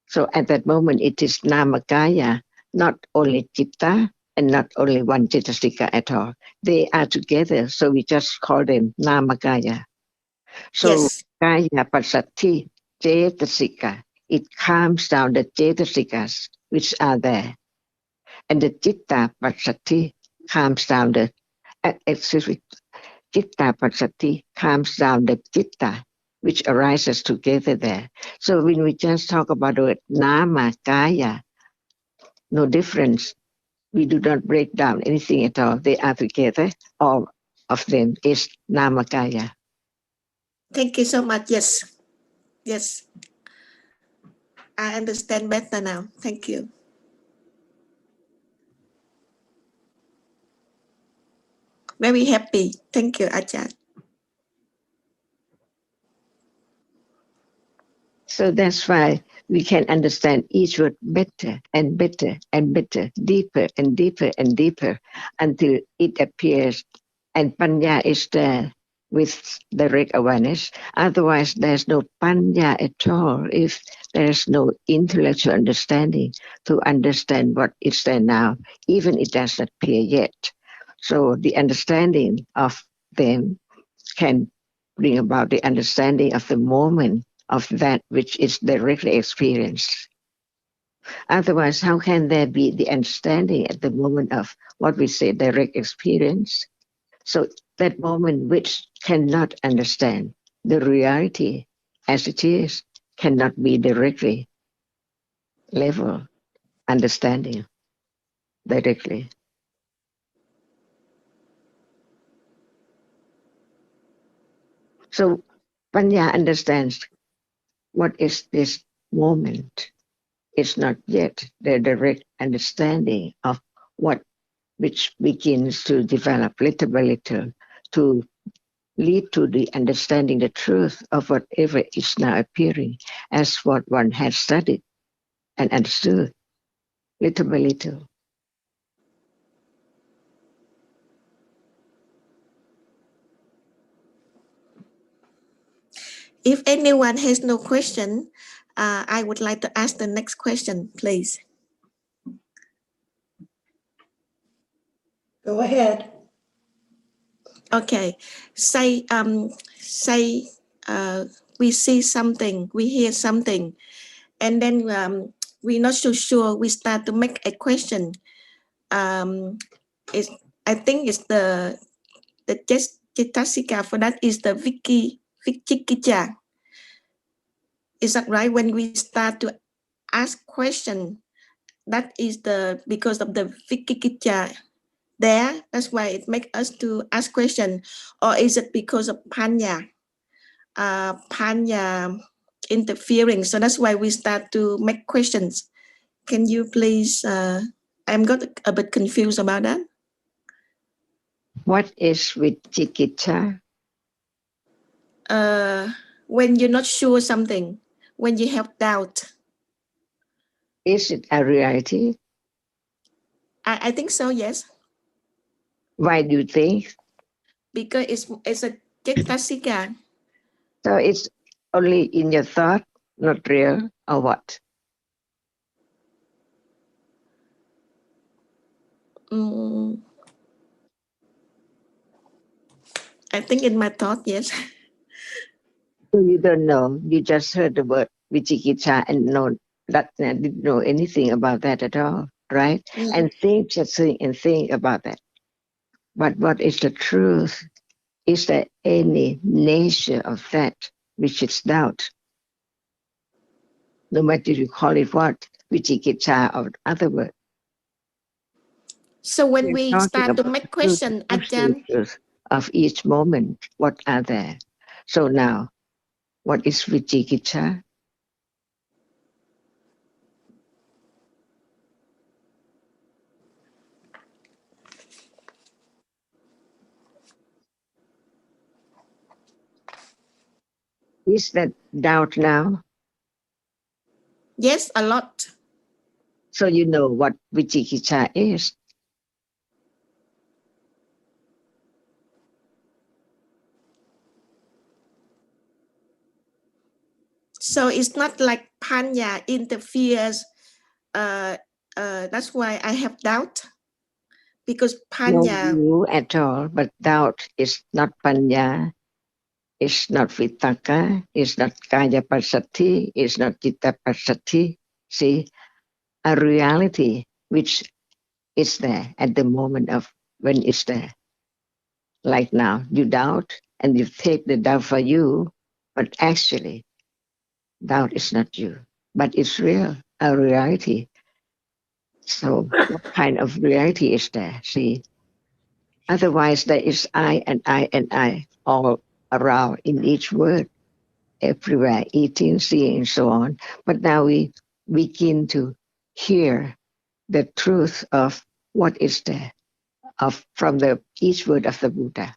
So at that moment, it is Namakaya, not only Chitta and not only one Cetasika at all. They are together, so we just call them Namakaya. So Yes. Kaya Pasati, Cetasika, it calms down the Cetasikas which are there. And the Chitta Pasati calms down the, Chitta Pasati calms down the Chitta which arises together there. So when we just talk about the word Nama, Kaya, no difference. We do not break down anything at all. They are together. All of them is Nama, Kaya. Thank you so much. Yes. Yes. I understand better now. Thank you. Very happy. Thank you, Ajahn. So that's why we can understand each word better and better and better, deeper and deeper and deeper until it appears and Panya is there with direct awareness. Otherwise, there's no Panya at all if there's no intellectual understanding to understand what is there now, even it does not appear yet. So the understanding of them can bring about the understanding of the moment of that which is directly experienced. Otherwise, how can there be the understanding at the moment of what we say direct experience? So that moment which cannot understand the reality as it is cannot be directly level understanding directly. So Panya understands what is this moment. It's not yet the direct understanding of what which begins to develop little by little to lead to the understanding the truth of whatever is now appearing as what one has studied and understood little by little. If anyone has no question, I would like to ask the next question, please. Go ahead. Okay, say we see something, we hear something, and then we're not so sure. We start to make a question. I think it's the Chitasika for that is the Vichikicha. Is that right? When we start to ask question, that is the because of the Vichikicha there. That's why it makes us to ask question, or is it because of Panya? Panya interfering. So that's why we start to make questions. Can you please? I'm got a bit confused about that. What is Vichikicha? When you're not sure something, when you have doubt. Is it a reality? I think so, yes. Why do you think? Because it's a Chitasika. So it's only in your thought, not real, or what? I think in my thought, yes. So you don't know. You just heard the word Vichikicha and didn't know anything about that at all, right? Mm. And just think about that. But what is the truth? Is there any nature of that which is doubt? No matter you call it what, Vichikicha or other word. So when We're we talking start to about make the truth, question, the Ajahn, absolute truth of each moment. What are there? So now, what is Vichikicha? Is that doubt now? yes, a lot. So you know what Vichikicha is. So it's not like Panya interferes. That's why I have doubt. Because No Panya, view at all, but doubt is not panya, it's not vitaka, it's not kaya pasati, it's not citta pasati. See, a reality which is there at the moment of when it's there. Like now, you doubt and you take the doubt for you, but actually, doubt is not you, but it's real, a reality. So, what kind of reality is there? See, otherwise, there is I and I and I all around in each word, everywhere, eating, seeing, so on. But now we begin to hear the truth of what is there from the each word of the Buddha.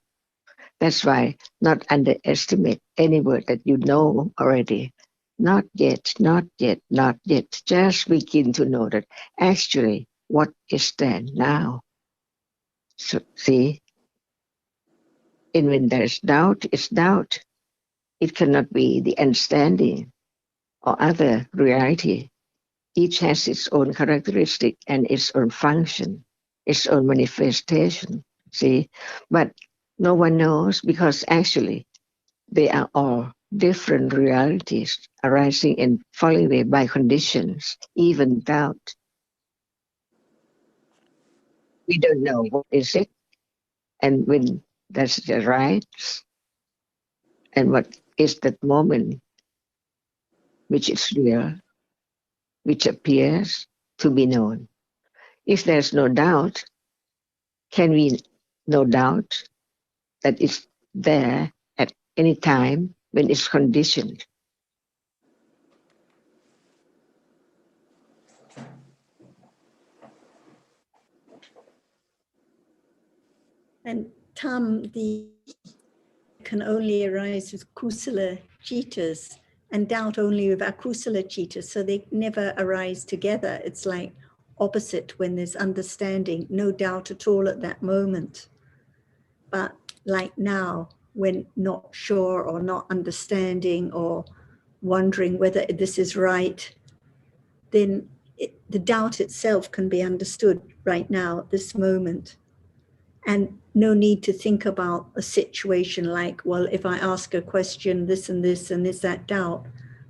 That's why not underestimate any word that you know already. Not yet, not yet, not yet. Just begin to know that actually what is there now. So, see, and when there's doubt, it's doubt. It cannot be the understanding or other reality. Each has its own characteristic and its own function, its own manifestation. See, but no one knows because actually they are all different realities arising and falling away by conditions, even doubt. We don't know what is it and when does it arise and what is that moment which is real, which appears to be known. If there's no doubt, can we no doubt that it's there at any time when it's conditioned? And Tam, the can only arise with kusala citas and doubt only with akusala citas. So they never arise together. It's like opposite when there's understanding, no doubt at all at that moment. But like now, when not sure or not understanding or wondering whether this is right, then the doubt itself can be understood right now at this moment. And no need to think about a situation like, well, if I ask a question, this and this, and is that doubt?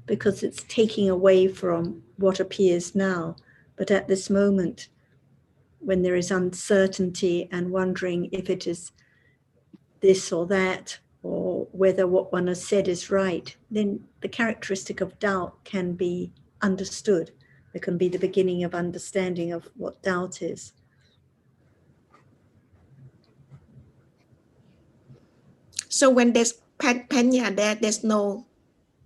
Because it's taking away from what appears now. But at this moment, when there is uncertainty and wondering if it is this or that, or whether what one has said is right, then the characteristic of doubt can be understood. It can be the beginning of understanding of what doubt is. So when there's panya, there's no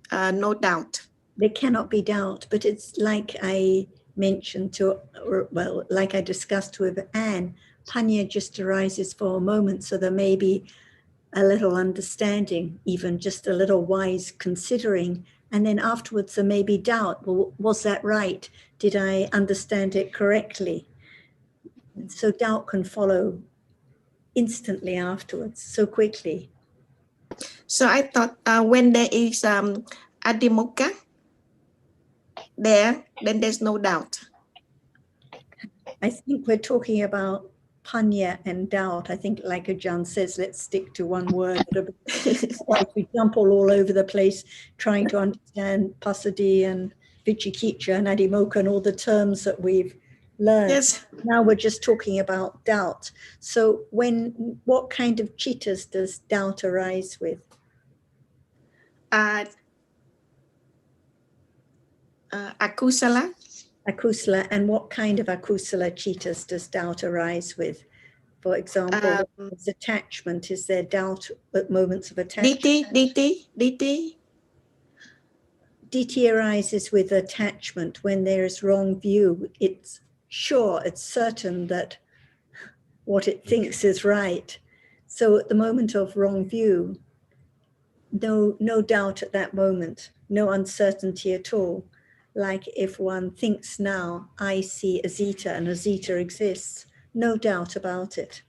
doubt. There cannot be doubt, but it's like I mentioned to, or, well, like I discussed with Anne, panya just arises for a moment, so there may be a little understanding, even just a little wise considering, and then afterwards there may be doubt. Well, was that right? Did I understand it correctly? And so doubt can follow instantly afterwards, so quickly. So I thought when there is adhimokkha there, then there's no doubt. I think we're talking about panya and doubt. I think, like Ajahn says, let's stick to one word. Like we jump all over the place trying to understand passaddhi and vicikiccha and adhimokkha and all the terms that we've learned. Yes. Now we're just talking about doubt. So what kind of chittas does doubt arise with? Akusala. Akusala. And what kind of akusala chittas does doubt arise with? For example, is attachment. Is there doubt at moments of attachment? Diti. Diti arises with attachment when there is wrong view. It's sure, it's certain that what it thinks is right. So at the moment of wrong view, no doubt at that moment, no uncertainty at all. Like if one thinks now, I see a zeta and a zeta exists, no doubt about it.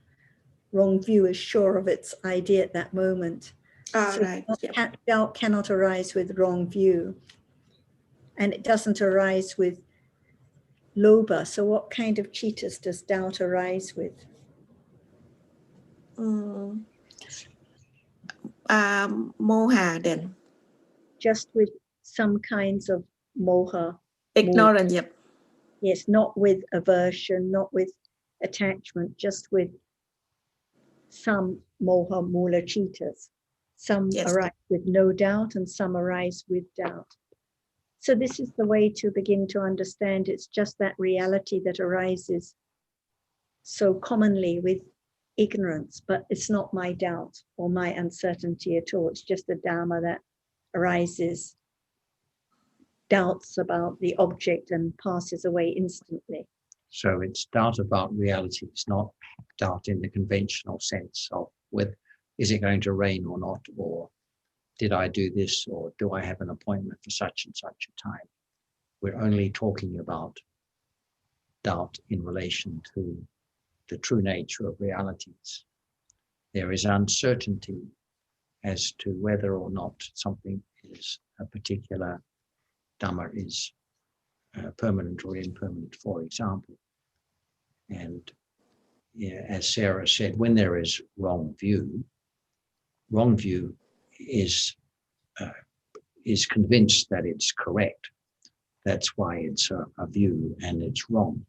Wrong view is sure of its idea at that moment. So right. Doubt cannot arise with wrong view. And it doesn't arise with lobha. So what kind of chittas does doubt arise with? Moha then. Just with some kinds of moha. Ignorance, yep. Yes, not with aversion, not with attachment, just with some moha mula chittas. Some arise with no doubt and some arise with doubt. So this is the way to begin to understand it's just that reality that arises so commonly with ignorance, but it's not my doubt or my uncertainty at all. It's just a Dhamma that arises, doubts about the object and passes away instantly. So it's doubt about reality. It's not doubt in the conventional sense of is it going to rain or not, or did I do this, or do I have an appointment for such and such a time? We're only talking about doubt in relation to the true nature of realities. There is uncertainty as to whether or not something is a particular Dhamma is permanent or impermanent, for example. And as Sarah said, when there is wrong view is convinced that it's correct. That's why it's a view and it's wrong.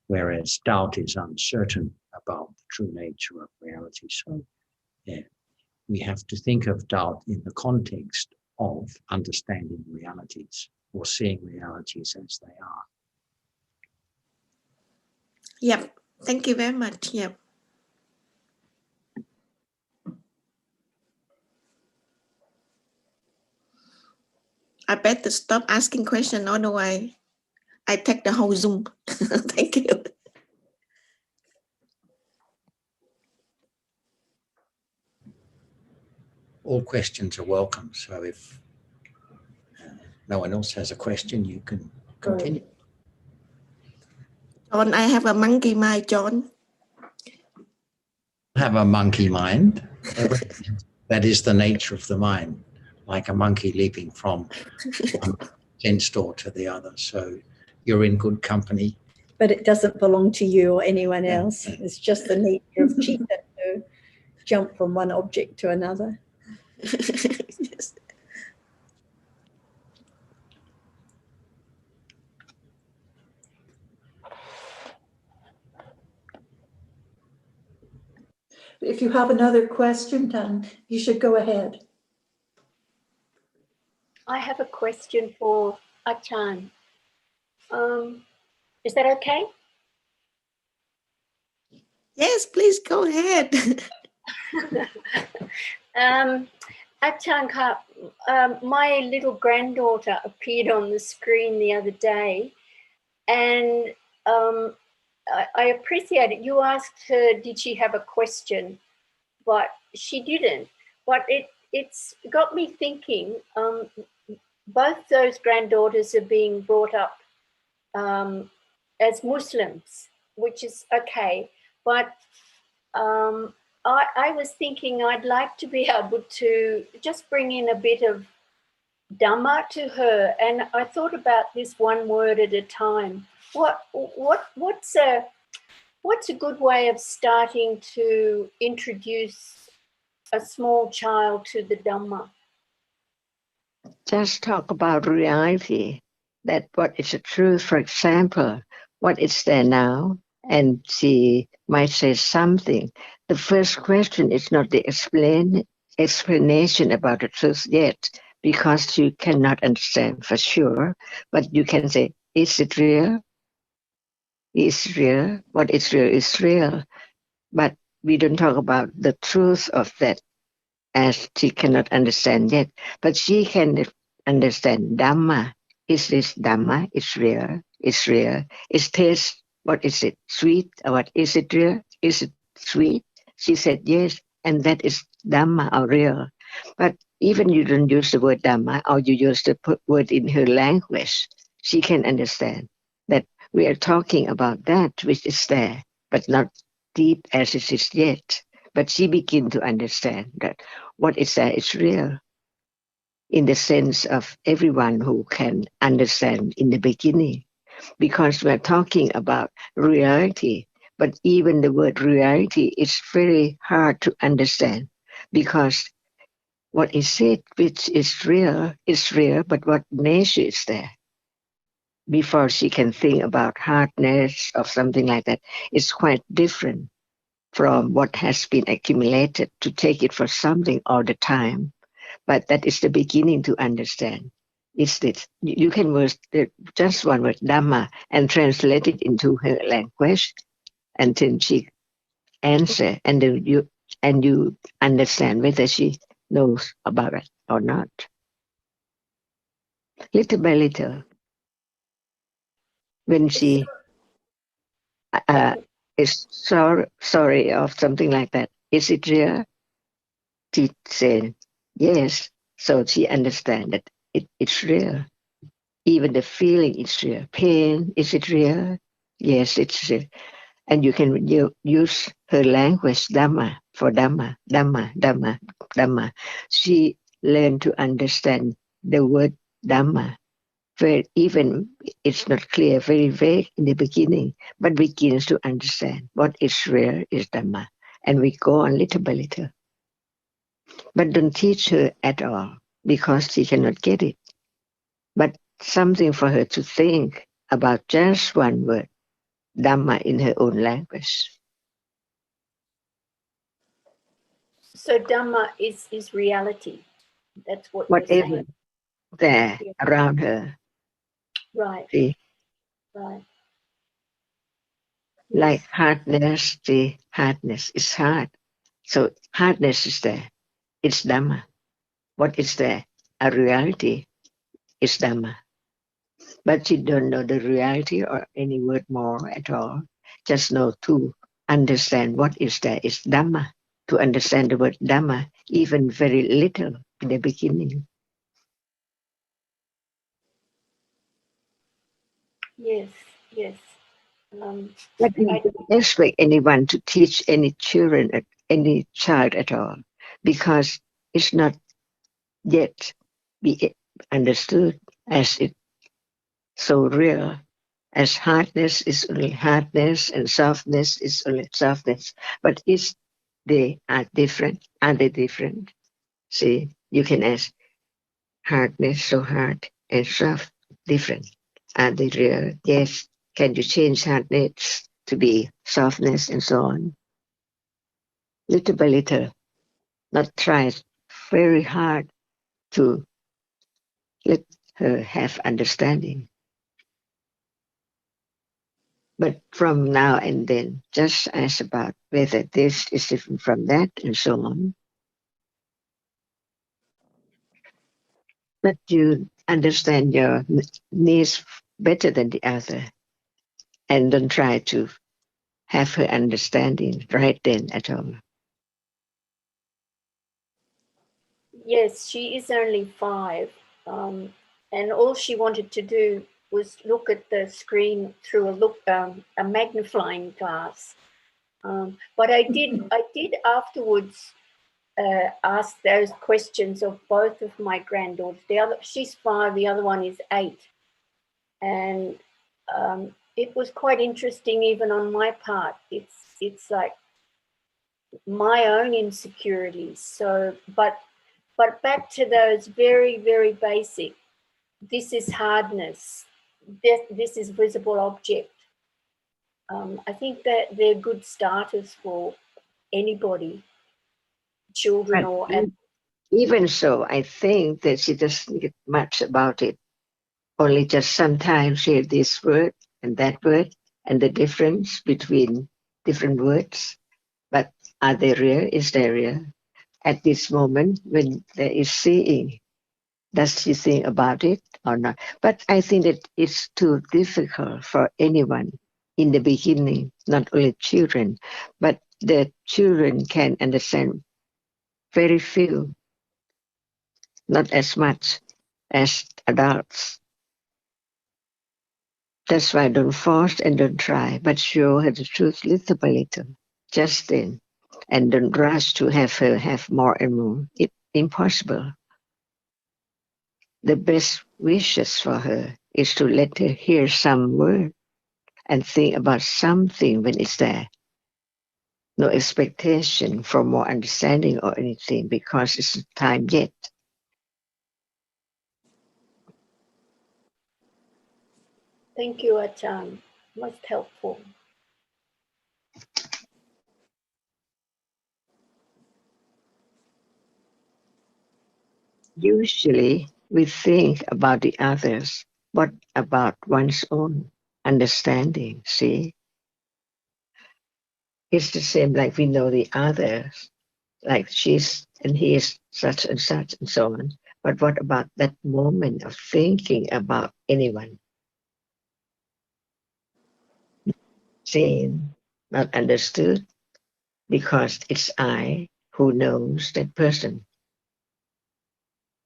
Whereas doubt is uncertain about the true nature of reality. So we have to think of doubt in the context of understanding realities or seeing realities as they are. Yep. Thank you very much. Yep. I better stop asking questions, otherwise I take the whole Zoom. Thank you. all questions are welcome. So if no one else has a question, you can continue. John, I have a monkey mind, John. Have a monkey mind. That is the nature of the mind, like a monkey leaping from one tent store to the other. So you're in good company. But it doesn't belong to you or anyone else. It's just the nature of cheetah to jump from one object to another. Yes. If you have another question, Tan, you should go ahead. I have a question for Achan. Is that okay? Yes, please go ahead. Achan, my little granddaughter appeared on the screen the other day, and I appreciate it. You asked her, did she have a question? But she didn't. But it's got me thinking, both those granddaughters are being brought up as Muslims, which is okay. But I was thinking I'd like to be able to just bring in a bit of Dhamma to her. And I thought about this one word at a time. What's a good way of starting to introduce a small child to the Dhamma? Just talk about reality, that what is the truth. For example, what is there now? And she might say something. The first question is not the explanation about the truth yet, because you cannot understand for sure. But you can say, is it real? Is real? What is real is real. But we don't talk about the truth of that, as she cannot understand yet. But she can understand Dhamma. Is this Dhamma? It's real. It's real. It's taste. What is it? Sweet? Or what? Is it real? Is it sweet? She said yes. And that is Dhamma or real. But even you don't use the word Dhamma, or you use the word in her language, she can understand that we are talking about that which is there, but not deep as it is yet. But she begin to understand that what is there is real, in the sense of everyone who can understand in the beginning, because we're talking about reality. But even the word reality is very hard to understand, because what is it which is real, but what nature is there? Before she can think about hardness or something like that, it's quite different from what has been accumulated to take it for something all the time. But that is the beginning to understand. Is this? You can use just one word, Dhamma, and translate it into her language, and then she answer, and then you understand whether she knows about it or not. Little by little, when she is sorry or something like that, is it real? She said yes, so she understands that it's real. Even the feeling is real. Pain, is it real? Yes, it's real. And you can use her language, Dhamma, for Dhamma, Dhamma, Dhamma, Dhamma. She learned to understand the word Dhamma. Even it's not clear, very vague in the beginning, but begins to understand what is real is Dhamma. And we go on little by little. But don't teach her at all, because she cannot get it. But something for her to think about, just one word, Dhamma, in her own language. So Dhamma is reality. That's what you're Whatever saying. there Yeah. around her. Right, See, right. like Yes. hardness, see, hardness is hard. So hardness is there. It's Dhamma. What is there? A reality is Dhamma. But you don't know the reality or any word more at all. Just know to understand what is there is Dhamma. to understand the word Dhamma, even very little in the beginning. Yes, yes. But you I, don't expect anyone to teach any children, any child at all, because it's not yet be understood as it so real. As hardness is only hardness and softness is only softness. But they are different? Are they different? See, you can ask hardness so hard and soft different. Are they real? Yes. Can you change hardness to be softness and so on? Little by little, not try very hard to let her have understanding. But from now and then, just ask about whether this is different from that and so on. But you understand your needs better than the other and don't try to have her understanding right then at all. yes, she is only 5. And all she wanted to do was look at the screen through a magnifying glass. But I did afterwards ask those questions of both of my granddaughters. She's 5, the other one is 8, and it was quite interesting, even on my part. It's like my own insecurities. So, but back to those very, very basic. This is hardness. This is visible object. I think that they're good starters for anybody, children But or even so, I think that she doesn't get much about it. Only just sometimes hear this word and that word and the difference between different words. But are they real? Is there real? At this moment, when there is seeing, does she think about it or not? But I think that it's too difficult for anyone in the beginning, not only children, but the children can understand very few, not as much as adults. That's why don't force and don't try, but show her the truth little by little, just then. And don't rush to have her have more and more. It's impossible. The best wishes for her is to let her hear some word and think about something when it's there. No expectation for more understanding or anything because it's not time yet. Thank you, Achan. Most helpful. Usually we think about the others, but about one's own understanding, see? It's the same like we know the others, like she's and he is such and so on. But what about that moment of thinking about anyone? Seen, not understood, because it's I who knows that person.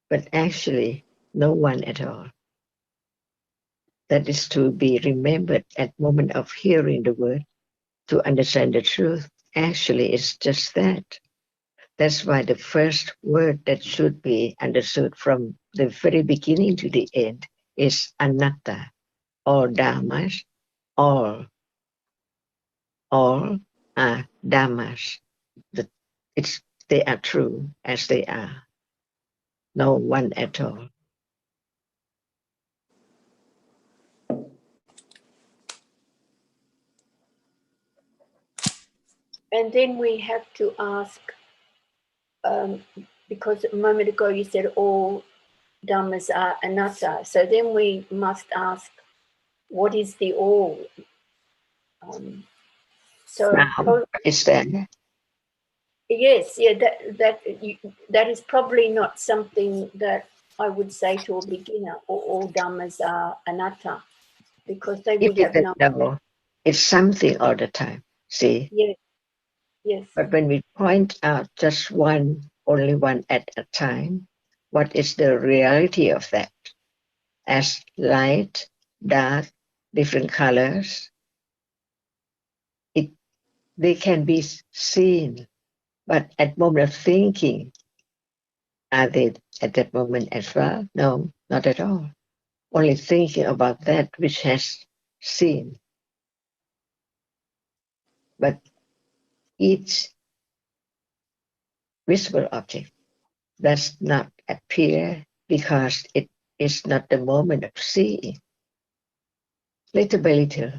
But actually, no one at all. That is to be remembered at moment of hearing the word to understand the truth. Actually, it's just that. That's why the first word that should be understood from the very beginning to the end is anatta, or dhammas, all are dhammas. They are true as they are. No one at all. And then we have to ask, because a moment ago you said all dhammas are anatta. So then we must ask, what is the all? Is that? Yes, yeah, that is probably not something that I would say to a beginner, or all dhammas are anatta, because they If would you have no. don't know, it's something all the time. See? Yes, Yes. But when we point out just one, only one at a time, what is the reality of that? As light, dark, different colors, they can be seen, but at moment of thinking, are they at that moment as well? No, not at all. Only thinking about that which has seen. But each visible object does not appear because it is not the moment of seeing. Little by little,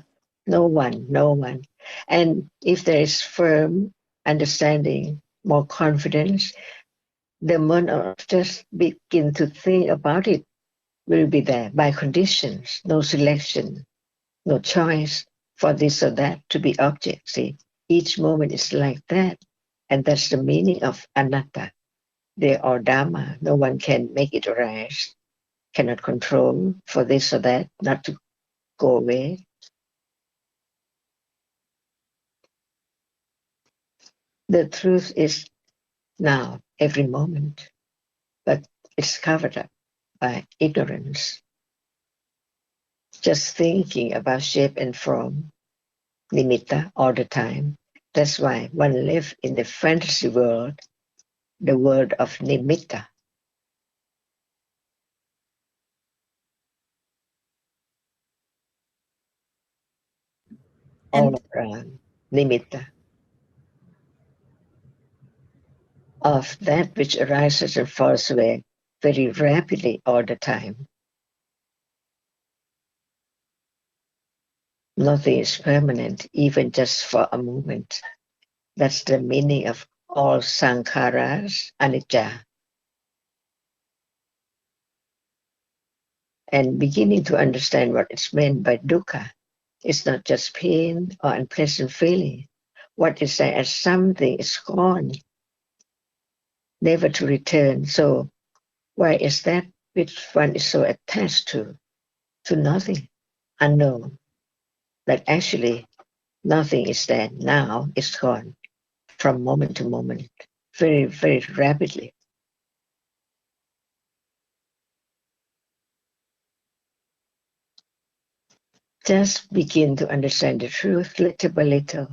no one. And if there is firm understanding, more confidence, the moment of just begin to think about it will be there by conditions, no selection, no choice for this or that to be object. See, each moment is like that. And that's the meaning of anatta. They are Dhamma. No one can make it arise, cannot control for this or that, not to go away. The truth is now, every moment, but it's covered up by ignorance. Just thinking about shape and form, nimitta, all the time. That's why one lives in the fantasy world, the world of nimitta. And All around, nimitta. Of that which arises and falls away very rapidly all the time. Nothing is permanent, even just for a moment. That's the meaning of all sankharas, anicca. And beginning to understand what is meant by dukkha. It's not just pain or unpleasant feeling. What is there as something is gone, never to return. So why is that which one is so attached to? To nothing, unknown. That actually nothing is there now, it's gone from moment to moment, very, very rapidly. Just begin to understand the truth little by little.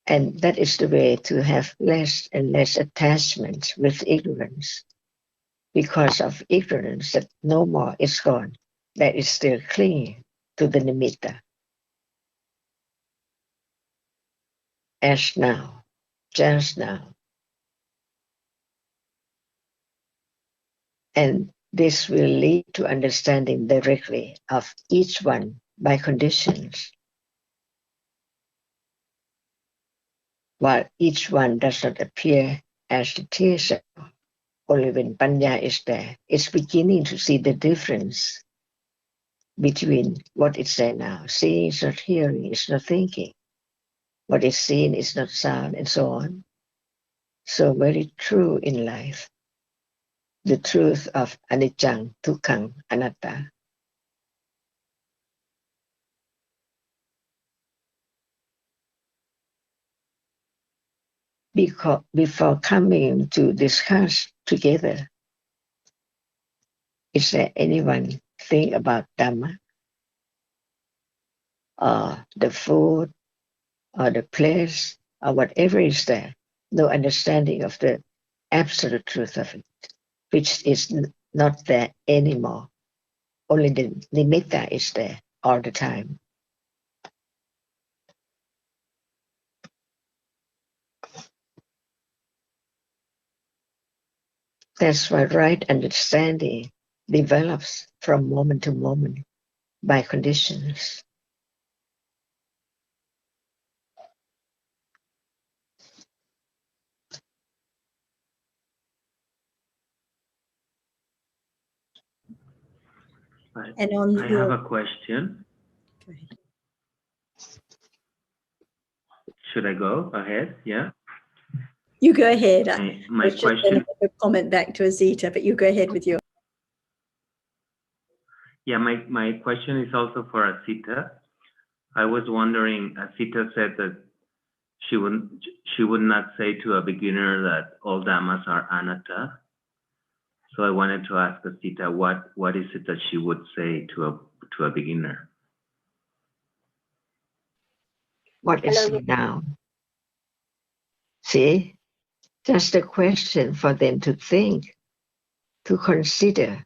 And that is the way to have less and less attachment with ignorance. Because of ignorance, that no more is gone, that is still clinging to the nimitta. As now, just now. And this will lead to understanding directly of each one by conditions. While each one does not appear as it is, only when Panya is there, it's beginning to see the difference between what is there now. Seeing is not hearing, it's not thinking. What is seen is not sound, and so on. So very true in life. The truth of anicca, dukkha, anatta. Before coming to discuss together, is there anyone think about Dhamma? Or the food, or the place, or whatever is there? No understanding of the absolute truth of it, which is not there anymore. Only the nimitta is there all the time. That's why right understanding develops from moment to moment by conditions. and on I your, have a question. go ahead. Should I go ahead? Yeah. You go ahead. My was just going to question. make a comment back to Azita, but you go ahead with your. Yeah, my question is also for Asita. I was wondering, Asita said that she would not say to a beginner that all dhammas are anatta. So I wanted to ask Asita, what is it that she would say to a beginner? What is Hello. now? See, just a question for them to think, to consider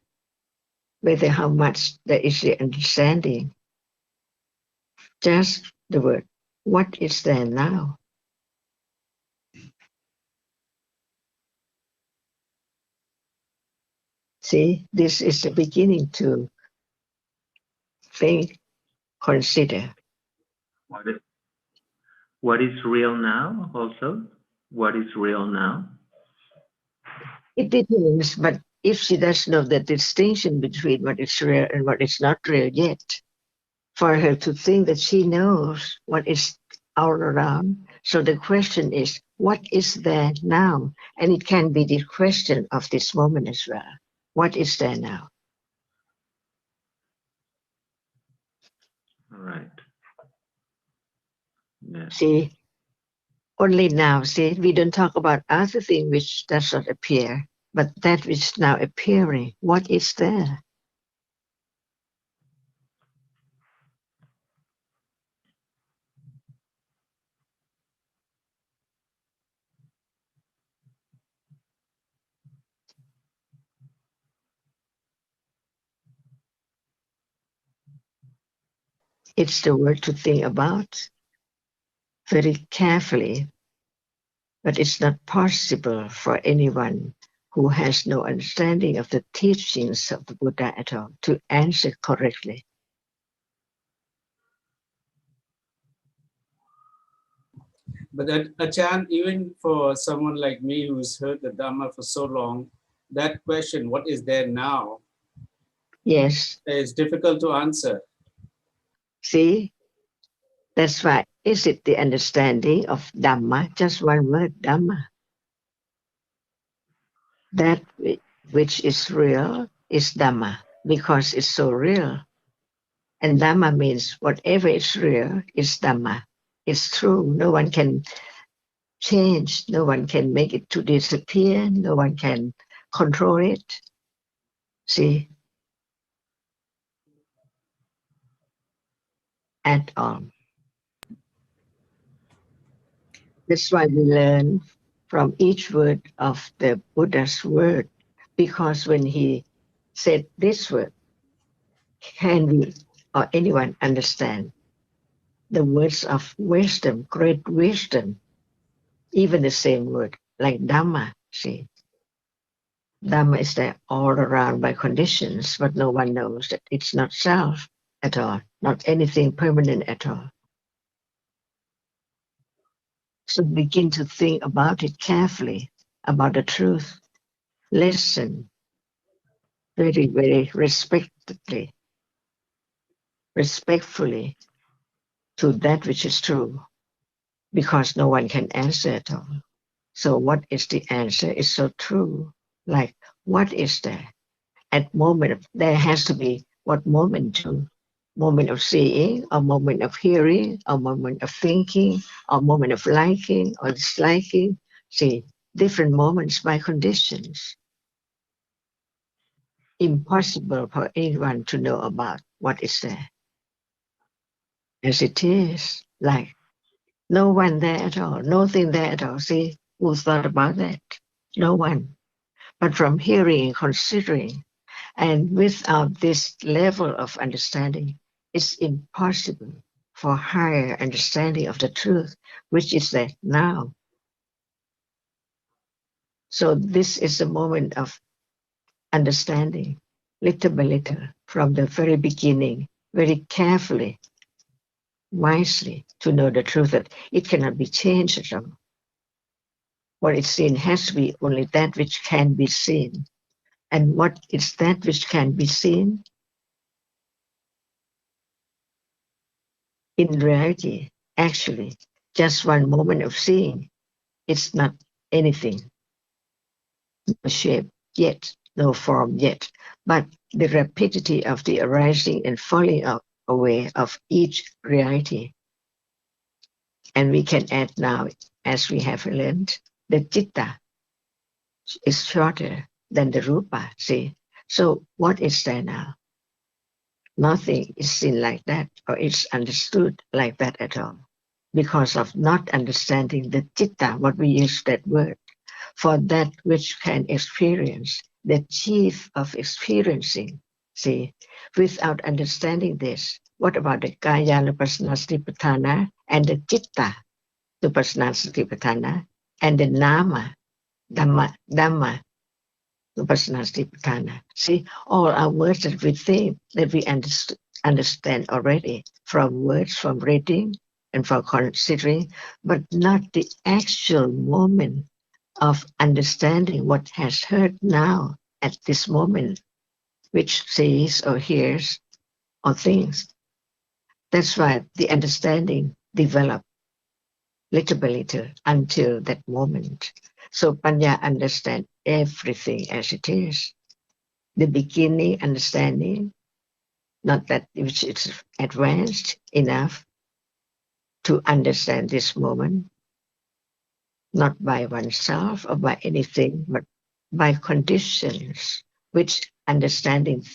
whether how much there is the understanding. Just the word, what is there now? See, this is the beginning to think, consider. What is real now also? What is real now? It depends, but if she does know the distinction between what is real and what is not real yet, for her to think that she knows what is all around. So the question is, what is there now? And it can be the question of this moment as well. What is there now? All right. Yeah. See, only now, see, we don't talk about other thing which does not appear, but that which is now appearing, what is there? It's the word to think about very carefully, but it's not possible for anyone who has no understanding of the teachings of the Buddha at all to answer correctly. But Achan, even for someone like me who's heard the Dhamma for so long, that question, what is there now, Yes, is difficult to answer. see, that's why is it the understanding of Dhamma, just one word, Dhamma. That which is real is Dhamma because it's so real. And Dhamma means whatever is real is Dhamma. It's true. No one can change. No one can make it to disappear. No one can control it. See? At all. That's why we learn from each word of the Buddha's word. Because when he said this word, can we or anyone understand the words of wisdom, great wisdom, even the same word, like Dhamma, see? Dhamma is there all around by conditions, but no one knows that it's not self at all, not anything permanent at all. So begin to think about it carefully, about the truth. Listen very, very respectfully to that which is true, because no one can answer at all. So what is the answer? It's so true. Like, what is there? At moment, there has to be what moment too. Moment of seeing, a moment of hearing, a moment of thinking, a moment of liking or disliking. See, different moments by conditions. Impossible for anyone to know about what is there. As it is, like no one there at all, nothing there at all. See, who thought about that? No one. But from hearing and considering, and without this level of understanding, it's impossible for higher understanding of the truth, which is there now. So this is a moment of understanding, little by little, from the very beginning, very carefully, wisely, to know the truth that it cannot be changed at all. What is seen has to be only that which can be seen. And what is that which can be seen? In reality, actually, just one moment of seeing, it's not anything, no shape yet, no form yet, but the rapidity of the arising and falling away of each reality. And we can add now, as we have learned, the citta is shorter than the rupa, see? So what is there now? Nothing is seen like that or is understood like that at all because of not understanding the citta, what we use that word, for that which can experience, the chief of experiencing. See, without understanding this, what about the kaya nupassana satipatthana and the citta nupassana satipatthana and the nama Dhamma nupassana satipatthana? See, all our words that we think that we understand already from words, from reading and from considering, but not the actual moment of understanding what has heard now at this moment, which sees or hears or thinks. That's why the understanding developed little by little until that moment. So Panya understands everything as it is. The beginning understanding, not that which is advanced enough to understand this moment, not by oneself or by anything, but by conditions which understanding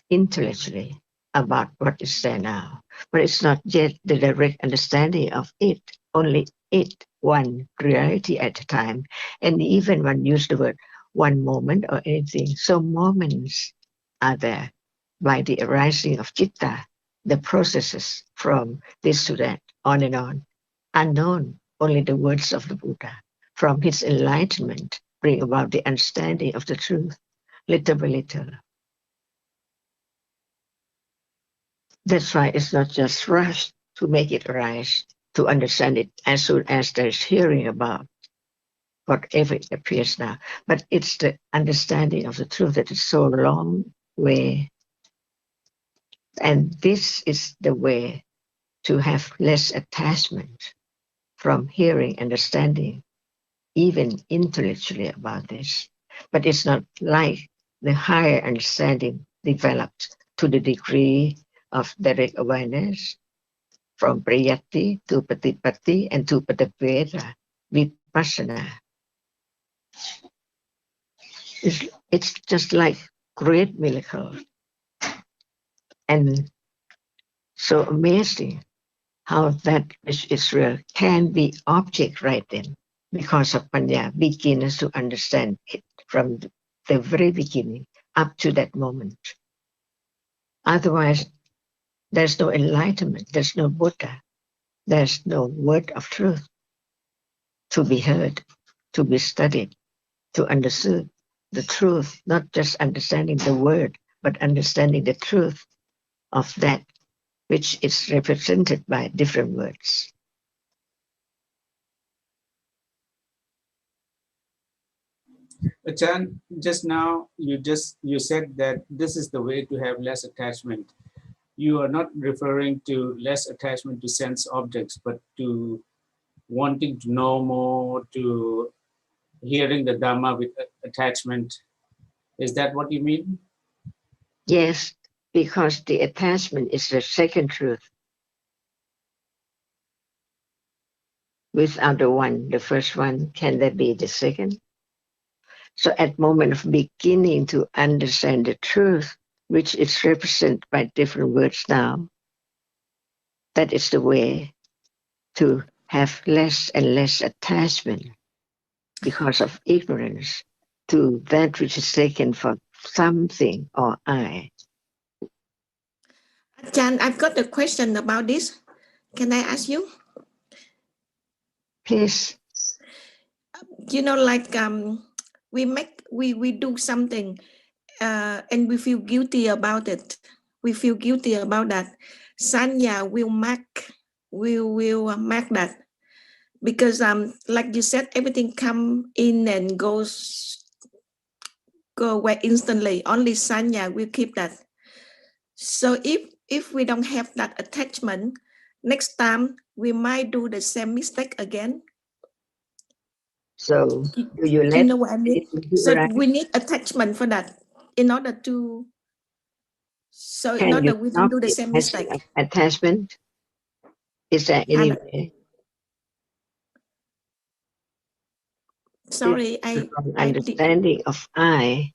intellectually about what is there now. But it's not yet the direct understanding of it, only it, one reality at a time. And even when use the word one moment or anything, so moments are there by the arising of citta, the processes from this to that, on and on, unknown, only the words of the Buddha. From his enlightenment bring about the understanding of the truth, little by little. That's why it's not just rushed to make it arise, to understand it as soon as there's hearing about whatever it appears now. But it's the understanding of the truth that is so long way. And this is the way to have less attachment from hearing, understanding, even intellectually about this. But it's not like the higher understanding developed to the degree of direct awareness from prayati to patipatti and to patapeda, vipassana. It's just like great miracle and so amazing how that which is real can be object right then because of panya begins to understand it from the very beginning up to that moment. Otherwise, there's no enlightenment, there's no Buddha, there's no word of truth to be heard, to be studied, to understand the truth, not just understanding the word, but understanding the truth of that which is represented by different words. Achan, just now you said that this is the way to have less attachment. You are not referring to less attachment to sense objects, but to wanting to know more, to hearing the Dhamma with attachment. Is that what you mean? Yes, because the attachment is the second truth. Without the one, the first one, can there be the second? So at moment of beginning to understand the truth, which is represented by different words now, that is the way to have less and less attachment because of ignorance to that which is taken for something or I. Chan, I've got a question about this. Can I ask you? Please. You know, like we do something and we feel guilty about it. We feel guilty about that. Sanya will mark that because like you said, everything come in and go away instantly. Only Sanya will keep that. So if we don't have that attachment, next time we might do the same mistake again. So do you let? You know what I mean? So we need attachment for that in order to. So in order we don't do the same mistake. Attachment? Is there any way? Sorry, The wrong I did. understanding of I,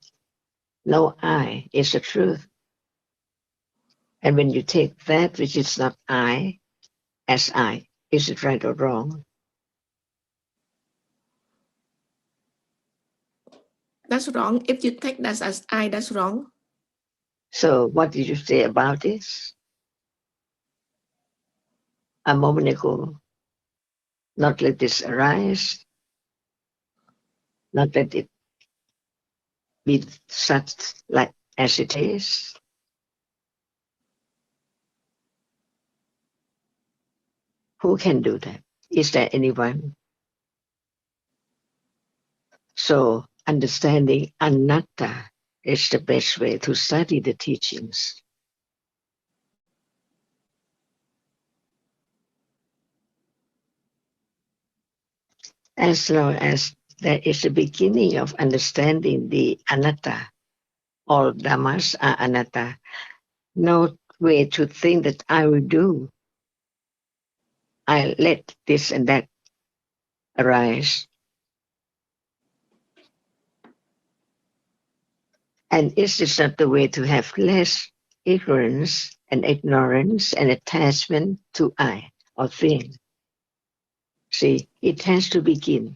no I is the truth. And when you take that which is not I as I, is it right or wrong? That's wrong. If you take that as I, that's wrong. So what did you say about this? A moment ago, not let this arise, not let it be such like as it is. Who can do that? Is there anyone? So understanding anatta is the best way to study the teachings. As long as there is a beginning of understanding the anatta, all dhammas are anatta. No way to think that I will do. I let this and that arise. And is this not the way to have less ignorance and attachment to I or thing? See, it has to begin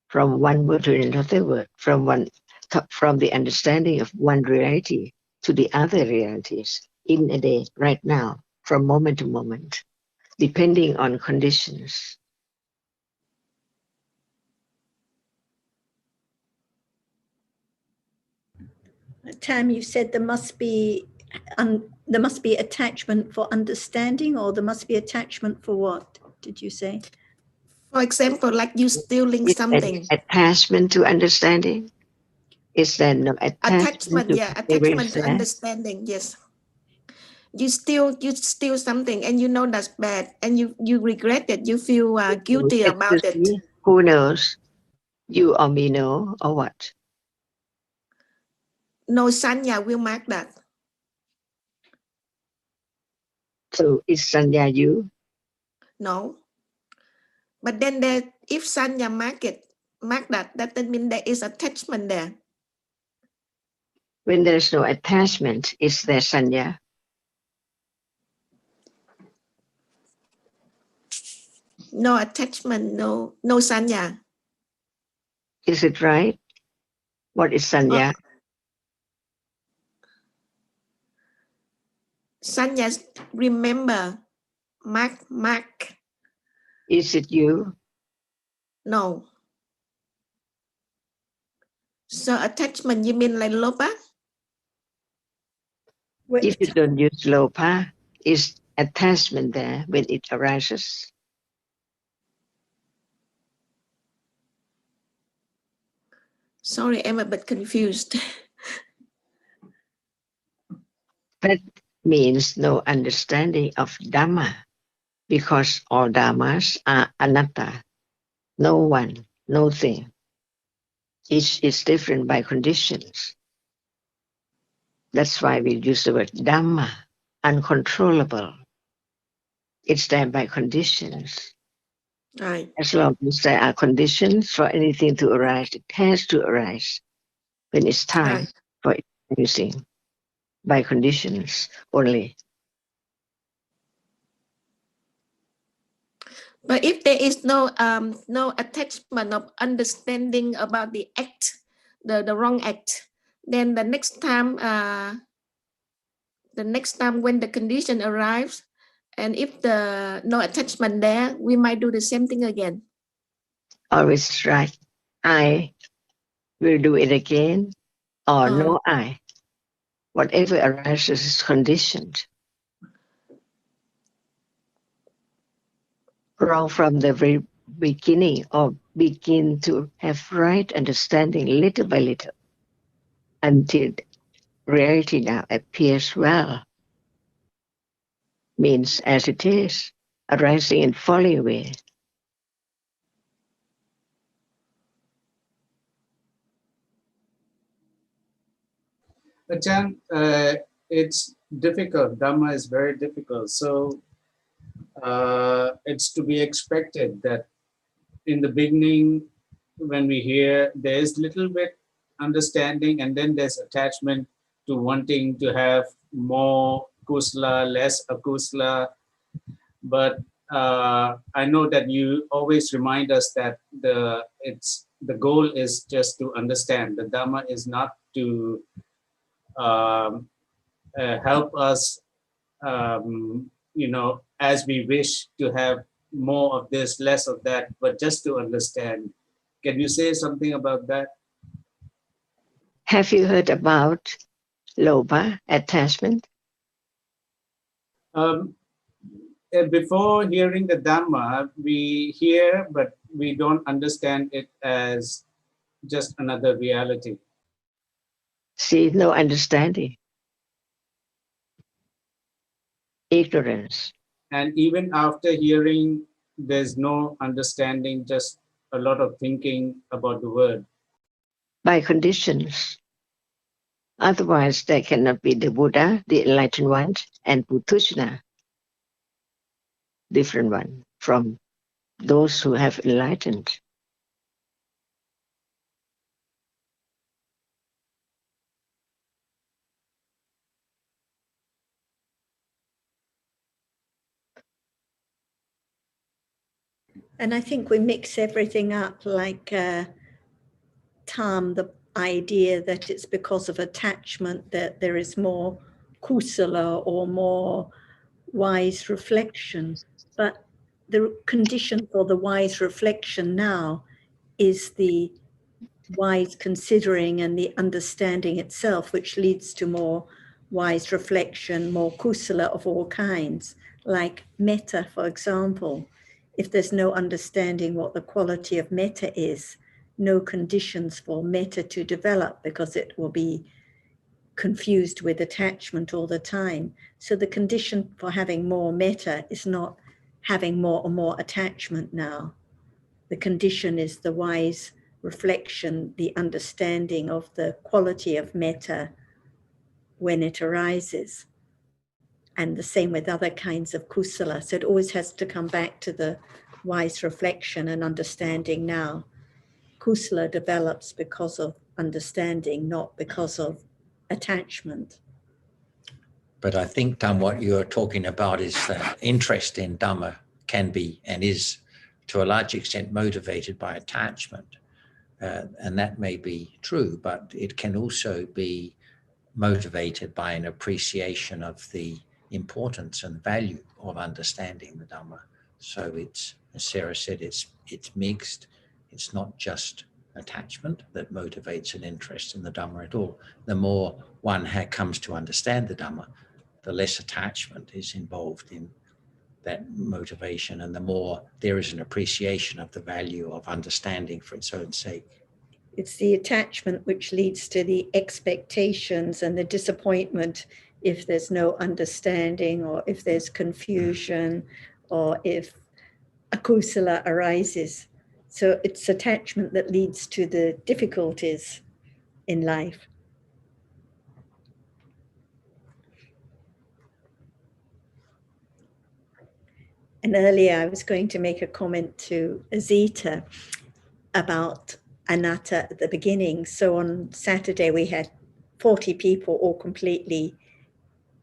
from one word to another word, from the understanding of one reality to the other realities in a day, right now, from moment to moment, depending on conditions. Tam, you said there must be attachment for understanding, or there must be attachment for what? Did you say? For example, like you stealing Is there something. attachment to understanding? Is there no attachment Attachment, to yeah, whatever attachment is to there? understanding. Yes. You steal something, and you know that's bad, and you regret it. You feel guilty about it. Me? Who knows? You or me know, or what? No sanya will mark that. So is sanya you? No. But then if sanya mark that doesn't mean there is attachment there. When there's no attachment, is there sanya? No attachment, no sanya. Is it right? What is sanya? Sanya, remember, mark. Is it you? No. So attachment, you mean like lopa? If you don't use lopa, is attachment there when it arises? Sorry, I'm a bit confused. That means no understanding of Dhamma, because all Dhammas are anatta. No one, no thing. Each is different by conditions. That's why we use the word Dhamma, uncontrollable. It's there by conditions. Right. As long as there are conditions for anything to arise, it has to arise when it's time Right. for it arising by conditions only. But if there is no attachment of understanding about the act, the wrong act, then the next time when the condition arrives, and if the no attachment there, we might do the same thing again. Always right. I will do it again, or no I. Whatever arises is conditioned. Wrong from the very beginning, or begin to have right understanding little by little until reality now appears well. Means as it is, arising and falling away. Ajahn, it's difficult. Dhamma is very difficult. So it's to be expected that in the beginning, when we hear, there is little bit understanding, and then there's attachment to wanting to have more kusala, less akusala. But I know that you always remind us that the goal is just to understand. The Dhamma is not to help us, as we wish to have more of this, less of that, but just to understand. Can you say something about that? Have you heard about lobha, attachment? Before hearing the Dhamma, we hear, but we don't understand it as just another reality. See, no understanding. Ignorance. And even after hearing, there's no understanding, just a lot of thinking about the word. By conditions. Otherwise, there cannot be the Buddha, the enlightened ones, and Puthujjana. Different one from those who have enlightened. And I think we mix everything up, like Tam, the idea that it's because of attachment that there is more kusala or more wise reflection. But the condition for the wise reflection now is the wise considering and the understanding itself, which leads to more wise reflection, more kusala of all kinds, like metta, for example. If there's no understanding what the quality of metta is, no conditions for metta to develop, because it will be confused with attachment all the time. So the condition for having more metta is not having more or more attachment now. The condition is the wise reflection, the understanding of the quality of metta when it arises. And the same with other kinds of kusala. So it always has to come back to the wise reflection and understanding now. Kusala develops because of understanding, not because of attachment. But I think, Dhamma, what you're talking about is that interest in Dhamma can be and is to a large extent motivated by attachment. And that may be true, but it can also be motivated by an appreciation of the importance and value of understanding the Dhamma. So it's, as Sarah said, it's mixed. It's not just attachment that motivates an interest in the Dhamma at all. The more one comes to understand the Dhamma, the less attachment is involved in that motivation, and the more there is an appreciation of the value of understanding for its own sake. It's the attachment which leads to the expectations and the disappointment if there's no understanding, or if there's confusion, or if akusala arises. So it's attachment that leads to the difficulties in life. And earlier I was going to make a comment to Azita about anatta at the beginning. So on Saturday we had 40 people, all completely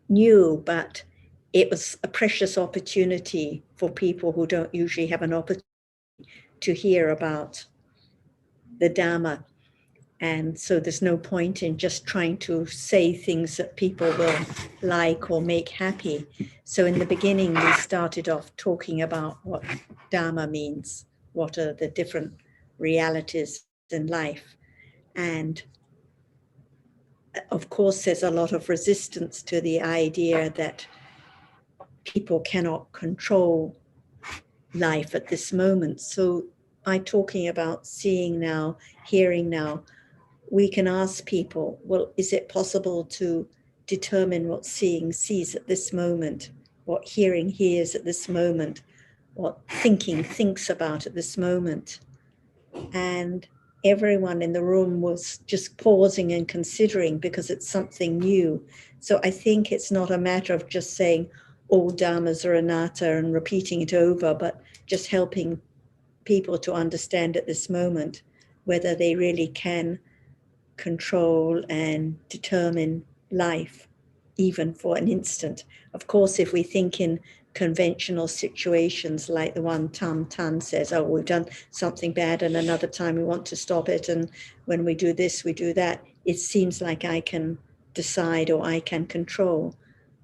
new, but it was a precious opportunity for people who don't usually have an opportunity to hear about the Dhamma. And so there's no point in just trying to say things that people will like or make happy. So in the beginning, we started off talking about what Dhamma means, what are the different realities in life. And of course, there's a lot of resistance to the idea that people cannot control life at this moment. So by talking about seeing now, hearing now, we can ask people, well, is it possible to determine what seeing sees at this moment, what hearing hears at this moment, what thinking thinks about at this moment? And everyone in the room was just pausing and considering, because it's something new. So I think it's not a matter of just saying all dhammas are anatta and repeating it over, but just helping people to understand at this moment whether they really can control and determine life, even for an instant. Of course, if we think in conventional situations like the one Tam Tan says, oh, we've done something bad and another time we want to stop it, and when we do this, we do that, it seems like I can decide or I can control.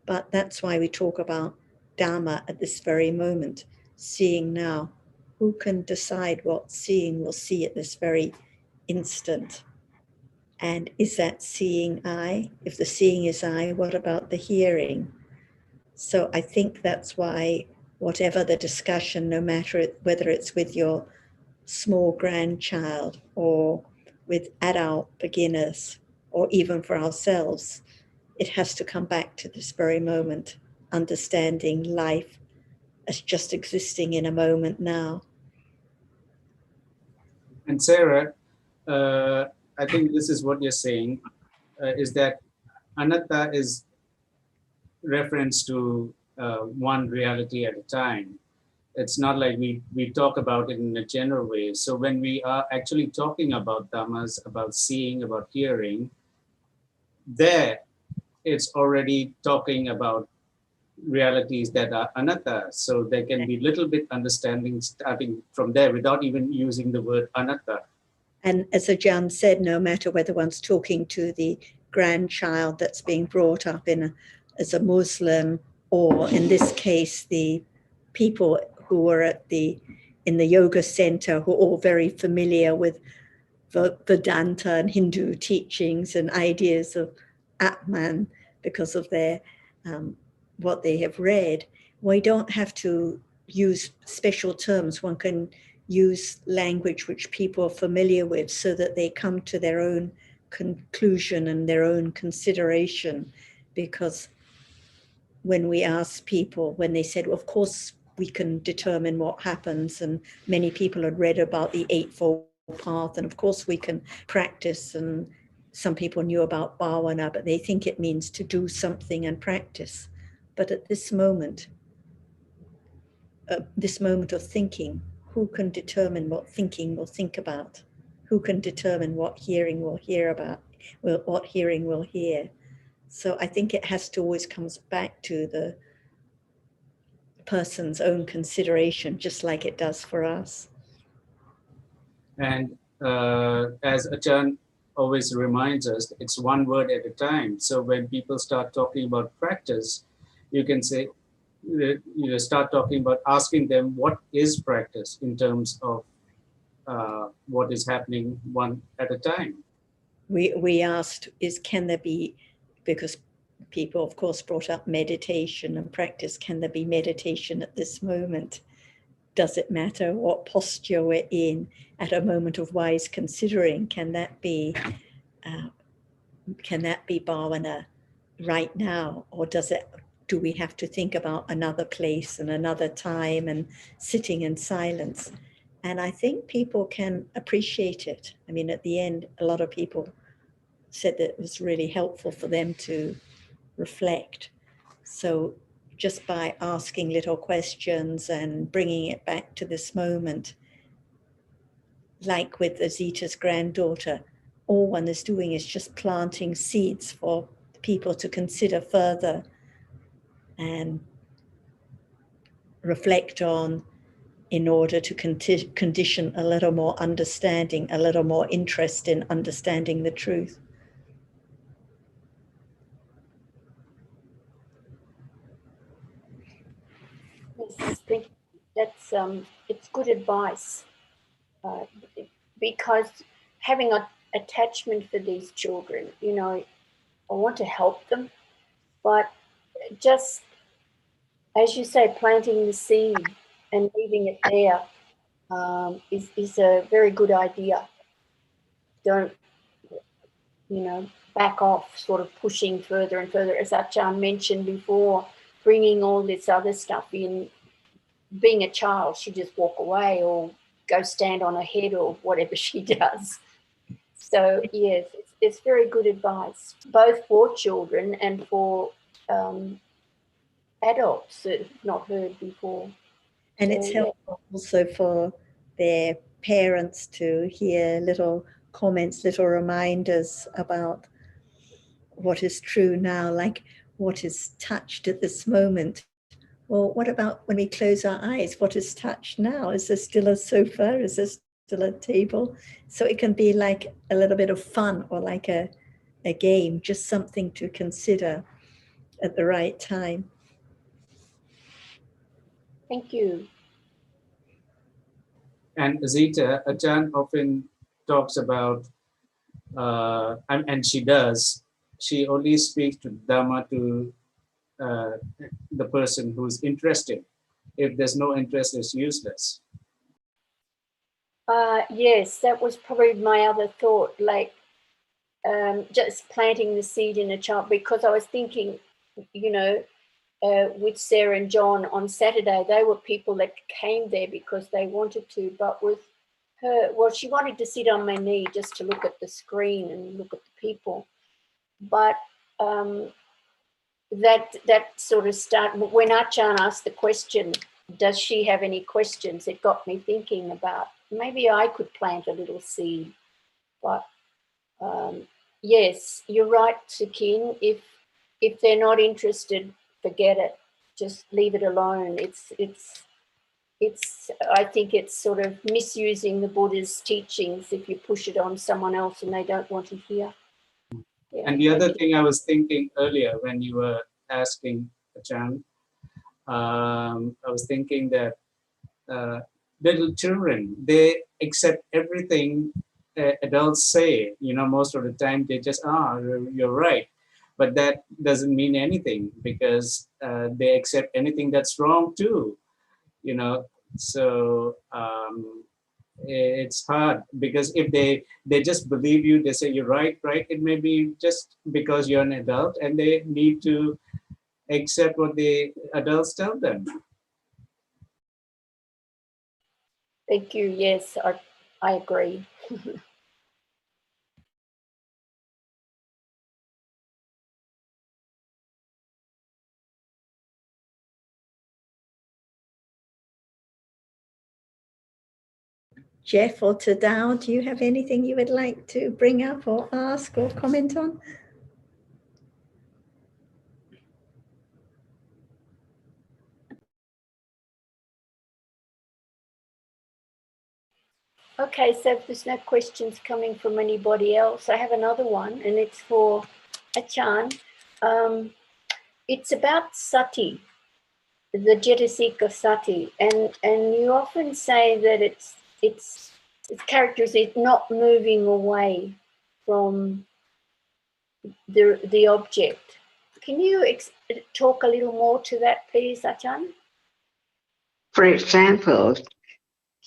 But that's why we talk about Dhamma at this very moment, seeing now. Who can decide what seeing will see at this very instant? And is that seeing I? If the seeing is I, what about the hearing? So I think that's why whatever the discussion, no matter whether it's with your small grandchild or with adult beginners or even for ourselves, it has to come back to this very moment, understanding life as just existing in a moment now. And Sarah, I think this is what you're saying, is that anatta is reference to one reality at a time. It's not like we talk about it in a general way. So when we are actually talking about dhammas, about seeing, about hearing, there it's already talking about realities that are anatta. So there can be little bit understanding starting from there without even using the word anatta. And as Ajahn said, no matter whether one's talking to the grandchild that's being brought up as a Muslim, or in this case, the people who were in the yoga center who are all very familiar with Vedanta and Hindu teachings and ideas of Atman because of their what they have read. We don't have to use special terms. One can use language which people are familiar with so that they come to their own conclusion and their own consideration. Because when we asked people, when they said, well, of course we can determine what happens, and many people had read about the Eightfold Path, and of course we can practice, and some people knew about bhavana, but they think it means to do something and practice. But at this moment of thinking, who can determine what thinking will think about? Who can determine what hearing will hear about, what hearing will hear? So I think it has to always comes back to the person's own consideration, just like it does for us. And as Ajahn always reminds us, it's one word at a time. So when people start talking about practice, you can say, start talking about asking them what is practice in terms of what is happening one at a time. We asked, can there be, because people of course brought up meditation and practice, can there be meditation at this moment? Does it matter what posture we're in at a moment of wise considering? Can that be bhavana right now, or do we have to think about another place and another time and sitting in silence? And I think people can appreciate it. I mean, at the end, a lot of people said that it was really helpful for them to reflect. So just by asking little questions and bringing it back to this moment, like with Azita's granddaughter, all one is doing is just planting seeds for people to consider further and reflect on, in order to condition a little more understanding, a little more interest in understanding the truth. Yes, thank you. That's it's good advice, because having an attachment for these children, I want to help them, but just as you say, planting the seed and leaving it there is a very good idea. Don't, back off, sort of pushing further and further. As Ajahn mentioned before, bringing all this other stuff in. Being a child, she just walk away or go stand on her head or whatever she does. So yes, it's very good advice, both for children and for adults that have not heard before. And it's helpful also for their parents to hear little comments, little reminders about what is true now, like what is touched at this moment. Well, what about when we close our eyes? What is touched now? Is there still a sofa? Is there still a table? So it can be like a little bit of fun or like a game, just something to consider at the right time. Thank you. And Zita, Ajahn often talks about, and she does, she only speaks to Dhamma to the person who's interested. If there's no interest, it's useless. Yes, that was probably my other thought, like just planting the seed in a child, because I was thinking, you know, with Sarah and John on Saturday, they were people that came there because they wanted to, but with her, well, she wanted to sit on my knee just to look at the screen and look at the people. But that sort of started, when Achan asked the question, does she have any questions? It got me thinking about maybe I could plant a little seed. But yes, you're right, Sukin. If they're not interested, forget it. Just leave it alone. It's I think it's sort of misusing the Buddha's teachings if you push it on someone else and they don't want to hear. Yeah, And the other thing I was thinking earlier when you were asking Ajahn, I was thinking that little children, they accept everything adults say. You know, most of the time they just, you're right. But that doesn't mean anything because they accept anything that's wrong too. You know, so it's hard because if they just believe you, they say you're right, it may be just because you're an adult and they need to accept what the adults tell them. Thank you. Yes, I agree. Jeff or Tadao, do you have anything you would like to bring up or ask or comment on? Okay, so if there's no questions coming from anybody else, I have another one, and it's for Achan. It's about sati, the jetasika sati, and you often say that its characteristic is not moving away from the object. Can you talk a little more to that, please, Achan? For example,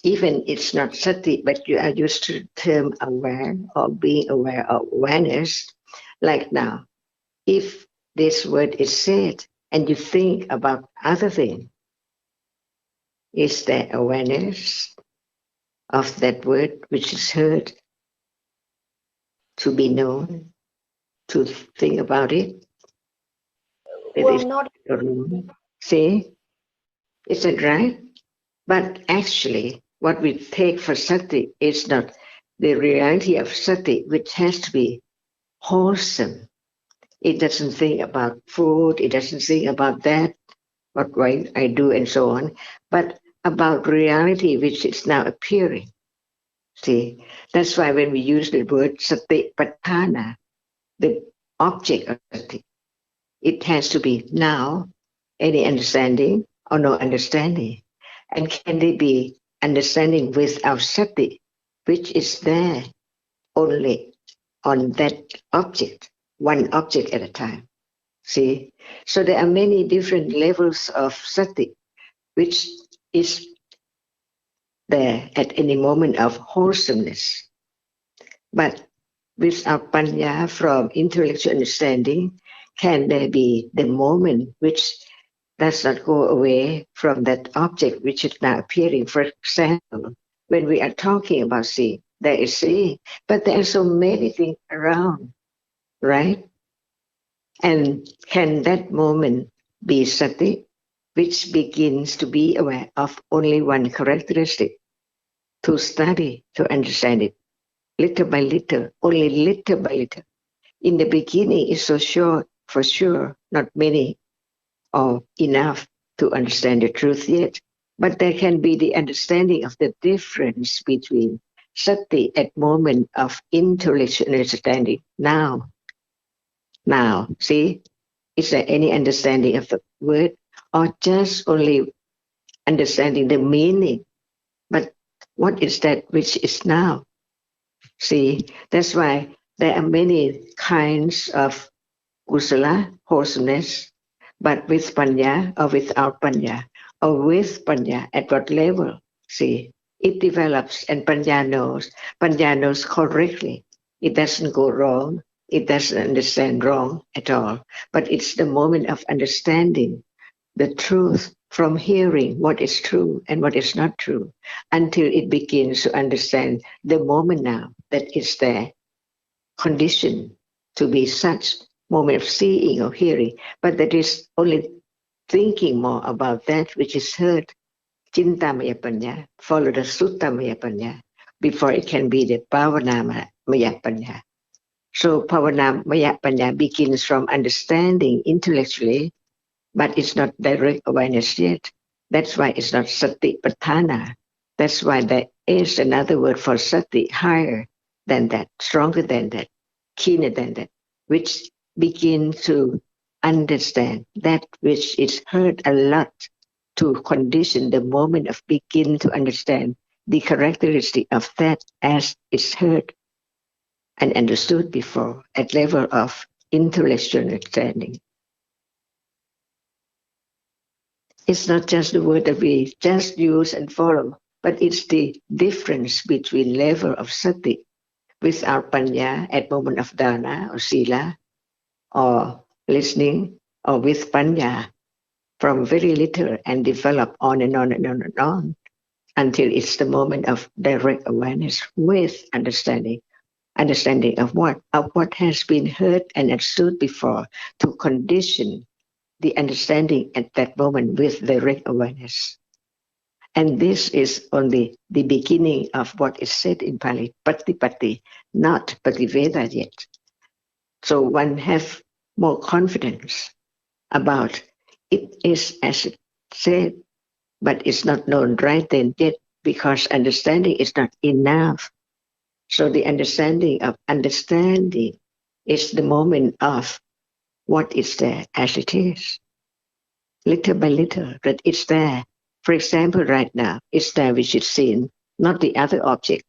even it's not sati, but you are used to the term aware or being aware of awareness. Like now, if this word is said and you think about other thing, is there awareness of that word which is heard to be known, to think about it? Well, not. See, is that right? But actually, what we take for sati is not the reality of sati, which has to be wholesome. It doesn't think about food, it doesn't think about that, what I do, and so on, but about reality which is now appearing. See, that's why when we use the word satipatthana, the object of sati, it has to be now, any understanding or no understanding. And can they be understanding without sati, which is there only on that object, one object at a time? See? So there are many different levels of sati, which is there at any moment of wholesomeness. But without panya from intellectual understanding, can there be the moment which does not go away from that object which is now appearing? For example, when we are talking about seeing, there is seeing, but there are so many things around, right? And can that moment be sati, which begins to be aware of only one characteristic? to study, to understand it, little by little, only little by little. In the beginning, it's so short, for sure, not many or enough to understand the truth yet. But there can be the understanding of the difference between sati at moment of intellectual understanding now. Now, see, is there any understanding of the word or just only understanding the meaning? But what is that which is now? See, that's why there are many kinds of kusala, wholesomeness, but with panya or without panya, or with panya at what level? See, it develops and panya knows correctly. It doesn't go wrong. It doesn't understand wrong at all. But it's the moment of understanding the truth from hearing what is true and what is not true until it begins to understand the moment now that it's there, conditioned to be such moment of seeing or hearing, but that is only thinking more about that which is heard, Chintamaya Panya, followed the Suttamaya Panya, before it can be the Pavanamaya Panya. So Pavanamaya Panya begins from understanding intellectually, but it's not direct awareness yet. That's why it's not Sati Patthana. That's why there is another word for Sati, higher than that, stronger than that, keener than that, which begin to understand that which is heard a lot to condition the moment of begin to understand the characteristic of that as it's heard and understood before at level of intellectual understanding. It's not just the word that we just use and follow, but it's the difference between level of sati without panya at moment of dana or sila or listening, or with panya from very little and develop on and on and on and on until it's the moment of direct awareness with understanding. Understanding of what? Of what has been heard and understood before to condition the understanding at that moment with direct awareness. And this is only the beginning of what is said in Pali, Patipatti, not Pativeda yet. So one have more confidence about it is as it said, but it's not known right then yet because understanding is not enough. So the understanding of understanding is the moment of what is there as it is. Little by little, that it's there. For example, right now, it's there which is seen, not the other object,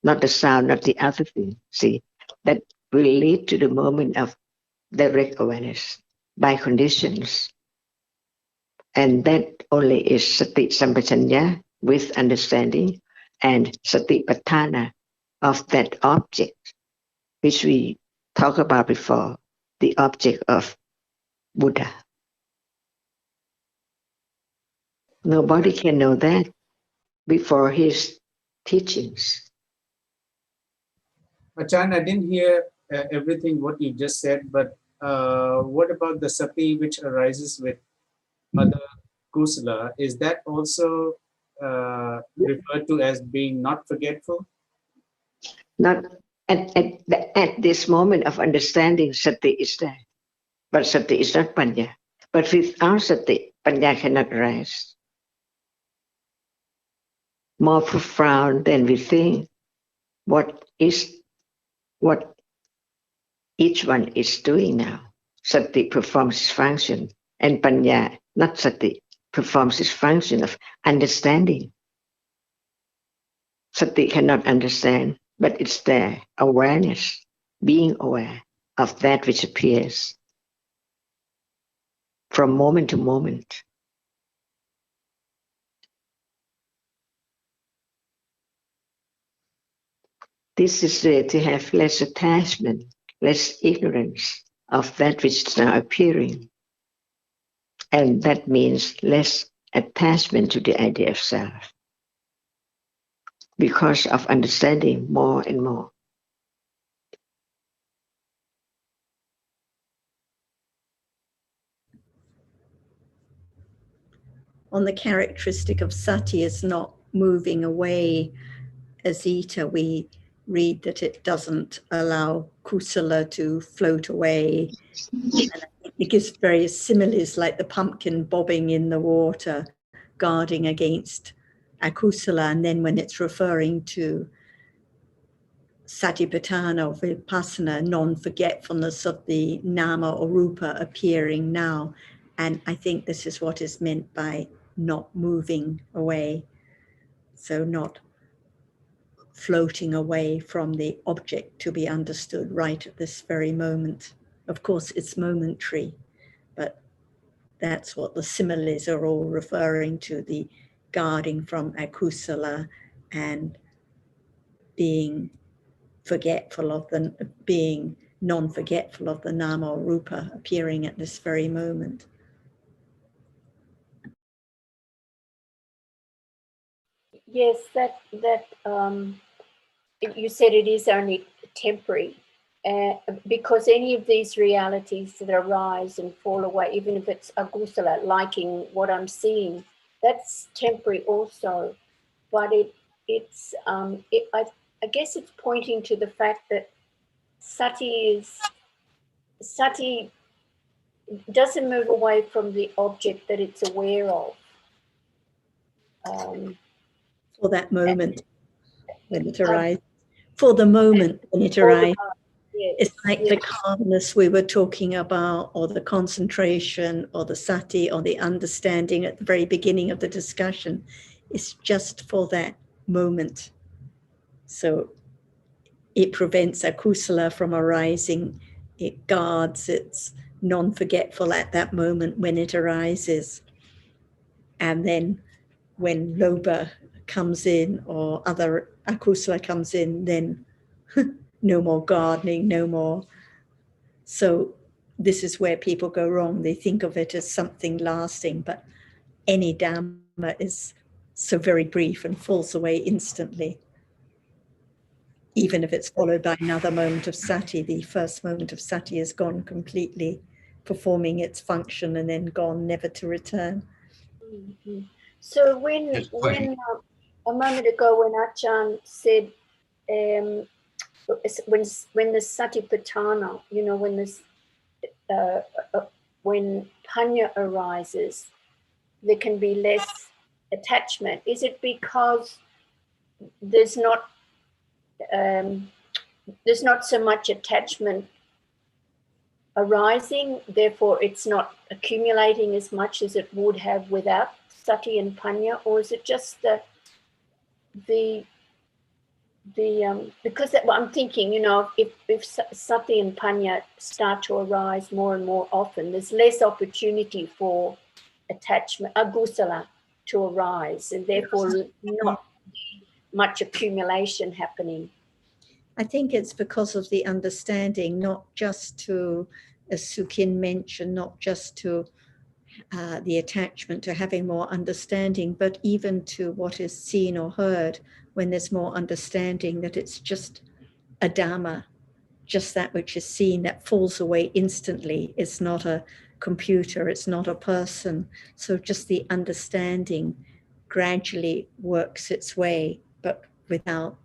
not the sound, not the other thing. See, that will lead to the moment of direct awareness by conditions. And that only is sati sampajanya with understanding and sati patthana of that object, which we talked about before, the object of Buddha. Nobody can know that before his teachings. Achan, I didn't hear everything what you just said, but what about the sati which arises with other kusala? Is that also referred to as being not forgetful? Not at this moment of understanding, sati is there, but sati is not panya. But without sati, panya cannot arise. More profound than we think. What each one is doing now. Sati performs its function, and panya, not sati, performs its function of understanding. Sati cannot understand, but it's there. Awareness, being aware of that which appears from moment to moment. This is to have less attachment, less ignorance of that which is now appearing. And that means less attachment to the idea of self because of understanding more and more. On the characteristic of sati is not moving away, Azita, we read that it doesn't allow kusala to float away. And I think it gives various similes like the pumpkin bobbing in the water, guarding against akusala. And then when it's referring to satipatthana or vipassana, non-forgetfulness of the nama or rupa appearing now. And I think this is what is meant by not moving away. So not floating away from the object to be understood right at this very moment. Of course, it's momentary, but that's what the similes are all referring to, the guarding from akusala and being forgetful of the, being non-forgetful of the nama or rupa appearing at this very moment. Yes, you said it is only temporary, because any of these realities that arise and fall away, even if it's agusala, liking what I'm seeing, that's temporary also. But I guess it's pointing to the fact that sati doesn't move away from the object that it's aware of. For that moment when it arises. For the moment when it arises. Yes, it's like the calmness we were talking about, or the concentration, or the sati, or the understanding at the very beginning of the discussion. It's just for that moment. So it prevents akusala from arising. It guards, it's non-forgetful at that moment when it arises. And then when lobha comes in or other akusala comes in, then no more gardening, no more. So this is where people go wrong. They think of it as something lasting, but any Dhamma is so very brief and falls away instantly. Even if it's followed by another moment of sati, the first moment of sati is gone completely, performing its function and then gone, never to return. Mm-hmm. So when a moment ago when Achan said when the satipatthana, when panya arises, there can be less attachment. Is it because there's not so much attachment arising, therefore it's not accumulating as much as it would have without sati and panya, or is it just because I'm thinking, if sati and panya start to arise more and more often, there's less opportunity for attachment, agusala, to arise, and therefore not much accumulation happening. I think it's because of the understanding, not just to, as Sukin mentioned, not just to the attachment to having more understanding, but even to what is seen or heard when there's more understanding, that it's just a Dhamma, just that which is seen that falls away instantly. It's not a computer, it's not a person. So just the understanding gradually works its way, but without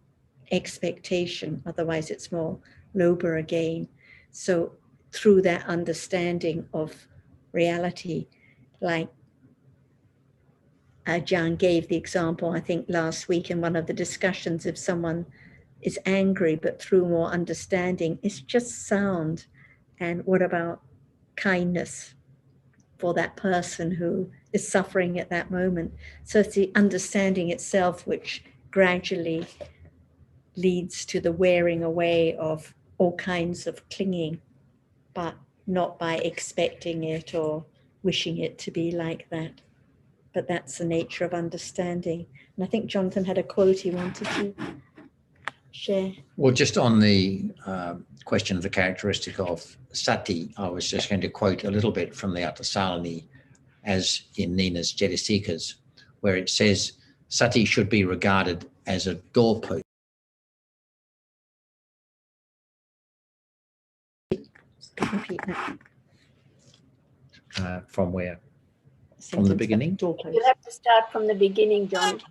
expectation, otherwise it's more lobha again. So through that understanding of reality, like John gave the example, I think last week in one of the discussions, if someone is angry, but through more understanding, it's just sound. And what about kindness for that person who is suffering at that moment? So it's the understanding itself which gradually leads to the wearing away of all kinds of clinging, but not by expecting it or wishing it to be like that. But that's the nature of understanding. And I think Jonathan had a quote he wanted to share. Well, just on the question of the characteristic of sati, I was just going to quote a little bit from the Attasalani as in Nina's Jetisikas, where it says, sati should be regarded as a doorpost. Repeat that. From where? From the beginning? You have to start from the beginning, John.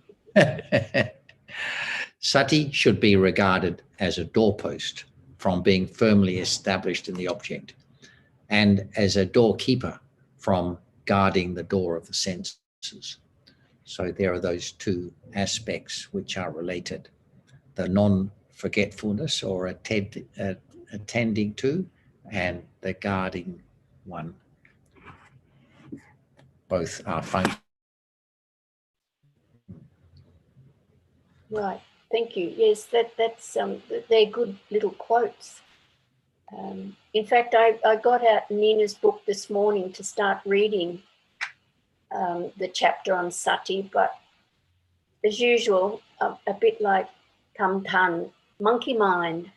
Sati should be regarded as a doorpost from being firmly established in the object, and as a doorkeeper from guarding the door of the senses. So there are those two aspects which are related. The non-forgetfulness or attending to, and the guarding one. Both are functions. Right. Thank you. Yes, that's they're good little quotes. In fact, I got out Nina's book this morning to start reading the chapter on sati, but as usual, a bit like Kam Tan, monkey mind,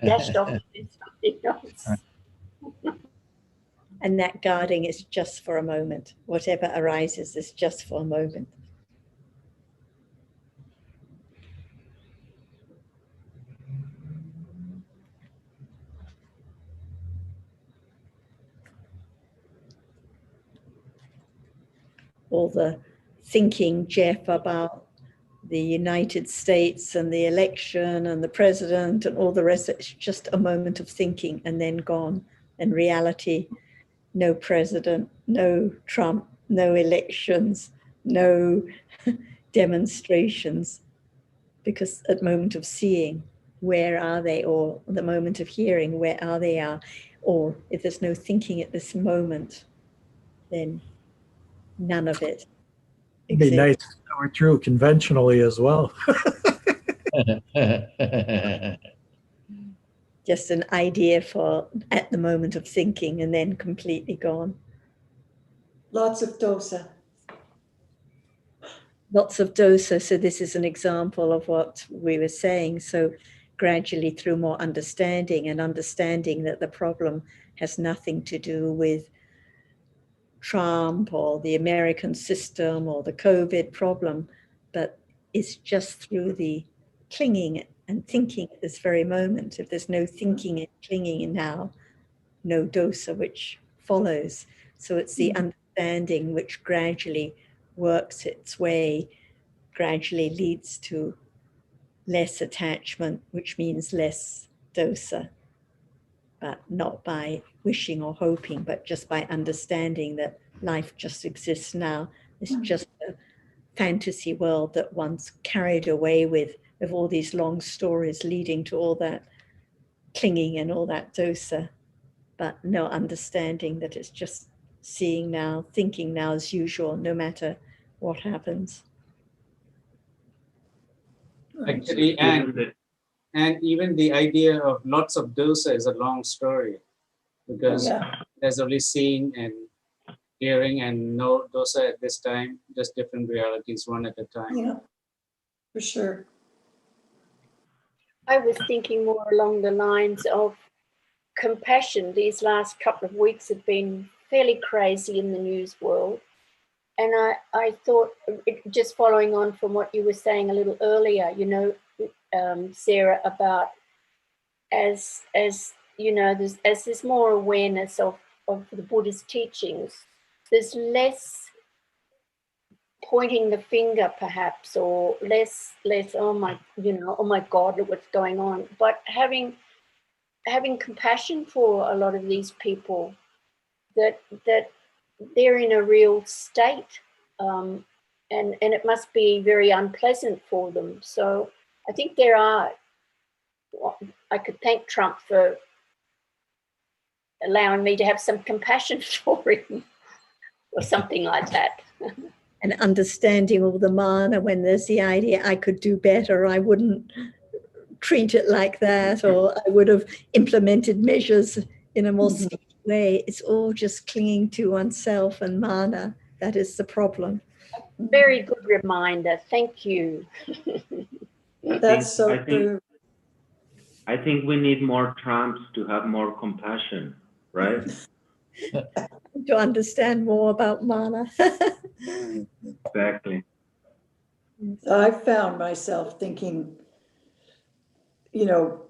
dashed off to do something else. And that guarding is just for a moment. Whatever arises is just for a moment. All the thinking, Jeff, about the United States and the election and the president and all the rest, it's just a moment of thinking and then gone. And reality, no president, no Trump, no elections, no demonstrations. Because at the moment of seeing, where are they? Or the moment of hearing, where are they? Or if there's no thinking at this moment, then none of it It'd be exists. nice if that were true conventionally as well. Just an idea for at the moment of thinking and then completely gone. Lots of dosa. Lots of dosa. So this is an example of what we were saying. So gradually through more understanding and understanding that the problem has nothing to do with Trump or the American system or the COVID problem, but it's just through the clinging and thinking at this very moment. If there's no thinking and clinging now, no dosa which follows. So it's the understanding which gradually works its way, gradually leads to less attachment, which means less dosa, but not by wishing or hoping, but just by understanding that life just exists now. It's just a fantasy world that one's carried away with, of all these long stories leading to all that clinging and all that dosa, but no understanding that it's just seeing now, thinking now as usual, no matter what happens. Actually, and even the idea of lots of dosa is a long story, because there's only seeing and hearing and no dosa at this time, just different realities one at a time. Yeah, for sure. I was thinking more along the lines of compassion. These last couple of weeks have been fairly crazy in the news world. And I thought, just following on from what you were saying a little earlier, you know, Sarah, about as you know, as there's more awareness of the Buddha's teachings, there's less pointing the finger perhaps, or less oh my, you know, oh my God, look what's going on, but having compassion for a lot of these people that they're in a real state, and it must be very unpleasant for them. So I think there are, I could thank Trump for allowing me to have some compassion for him or something like that. And understanding all the mana when there's the idea I could do better, I wouldn't treat it like that, or I would have implemented measures in a more speedy way. It's all just clinging to oneself and mana. That is the problem. Very good reminder. Thank you. That's so true. I think we need more Trumps to have more compassion, right? To understand more about mana. Exactly. I found myself thinking, you know,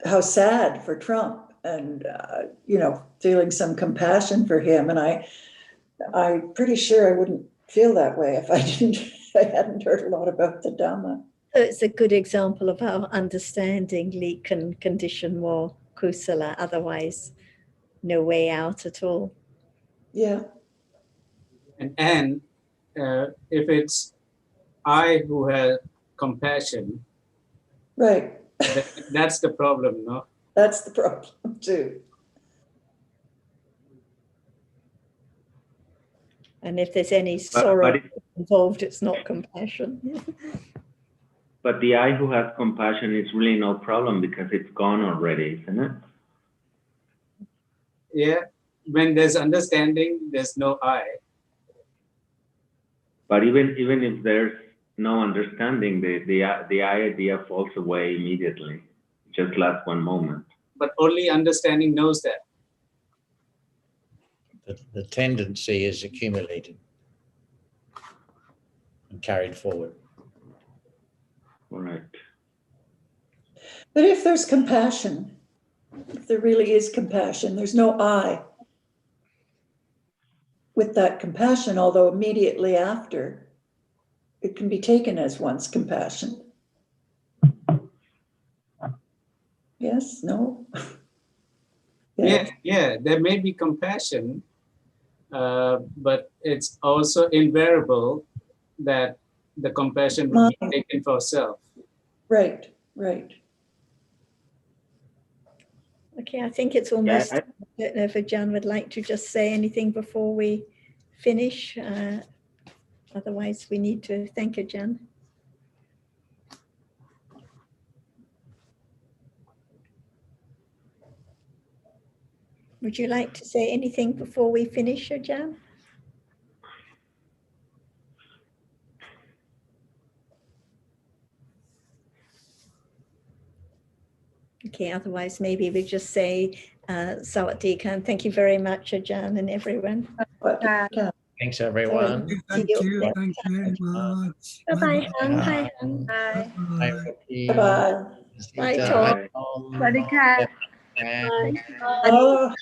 how sad for Trump, and, you know, feeling some compassion for him. And I'm pretty sure I wouldn't feel that way if I didn't I hadn't heard a lot about the Dhamma. So it's a good example of how understanding can condition more kusala, otherwise no way out at all. Yeah. And if it's I who have compassion, Right. that's the problem, no? That's the problem too. And if there's any sorrow involved, it's not compassion. But the I who has compassion is really no problem because it's gone already, isn't it? Yeah, when there's understanding, there's no I. But even if there's no understanding, the I idea falls away immediately. Just lasts one moment. But only understanding knows that. The tendency is accumulated and carried forward. All right. But if there's compassion, if there really is compassion, there's no I with that compassion, although immediately after, it can be taken as one's compassion. Yes, no? Yeah, there may be compassion, but it's also invariable that the compassion will be taken for self. Right, right. Okay, I think it's almost, I don't know if Ajahn would like to just say anything before we finish. Otherwise, we need to thank Ajahn. Would you like to say anything before we finish, Ajahn? Okay, otherwise maybe we just say Sawadika and thank you very much, Ajahn and everyone. Thanks, everyone. Thank you very much. Bye-bye, Han. Bye, Han. Bye-bye. Bye, Tom. Bye. Oh.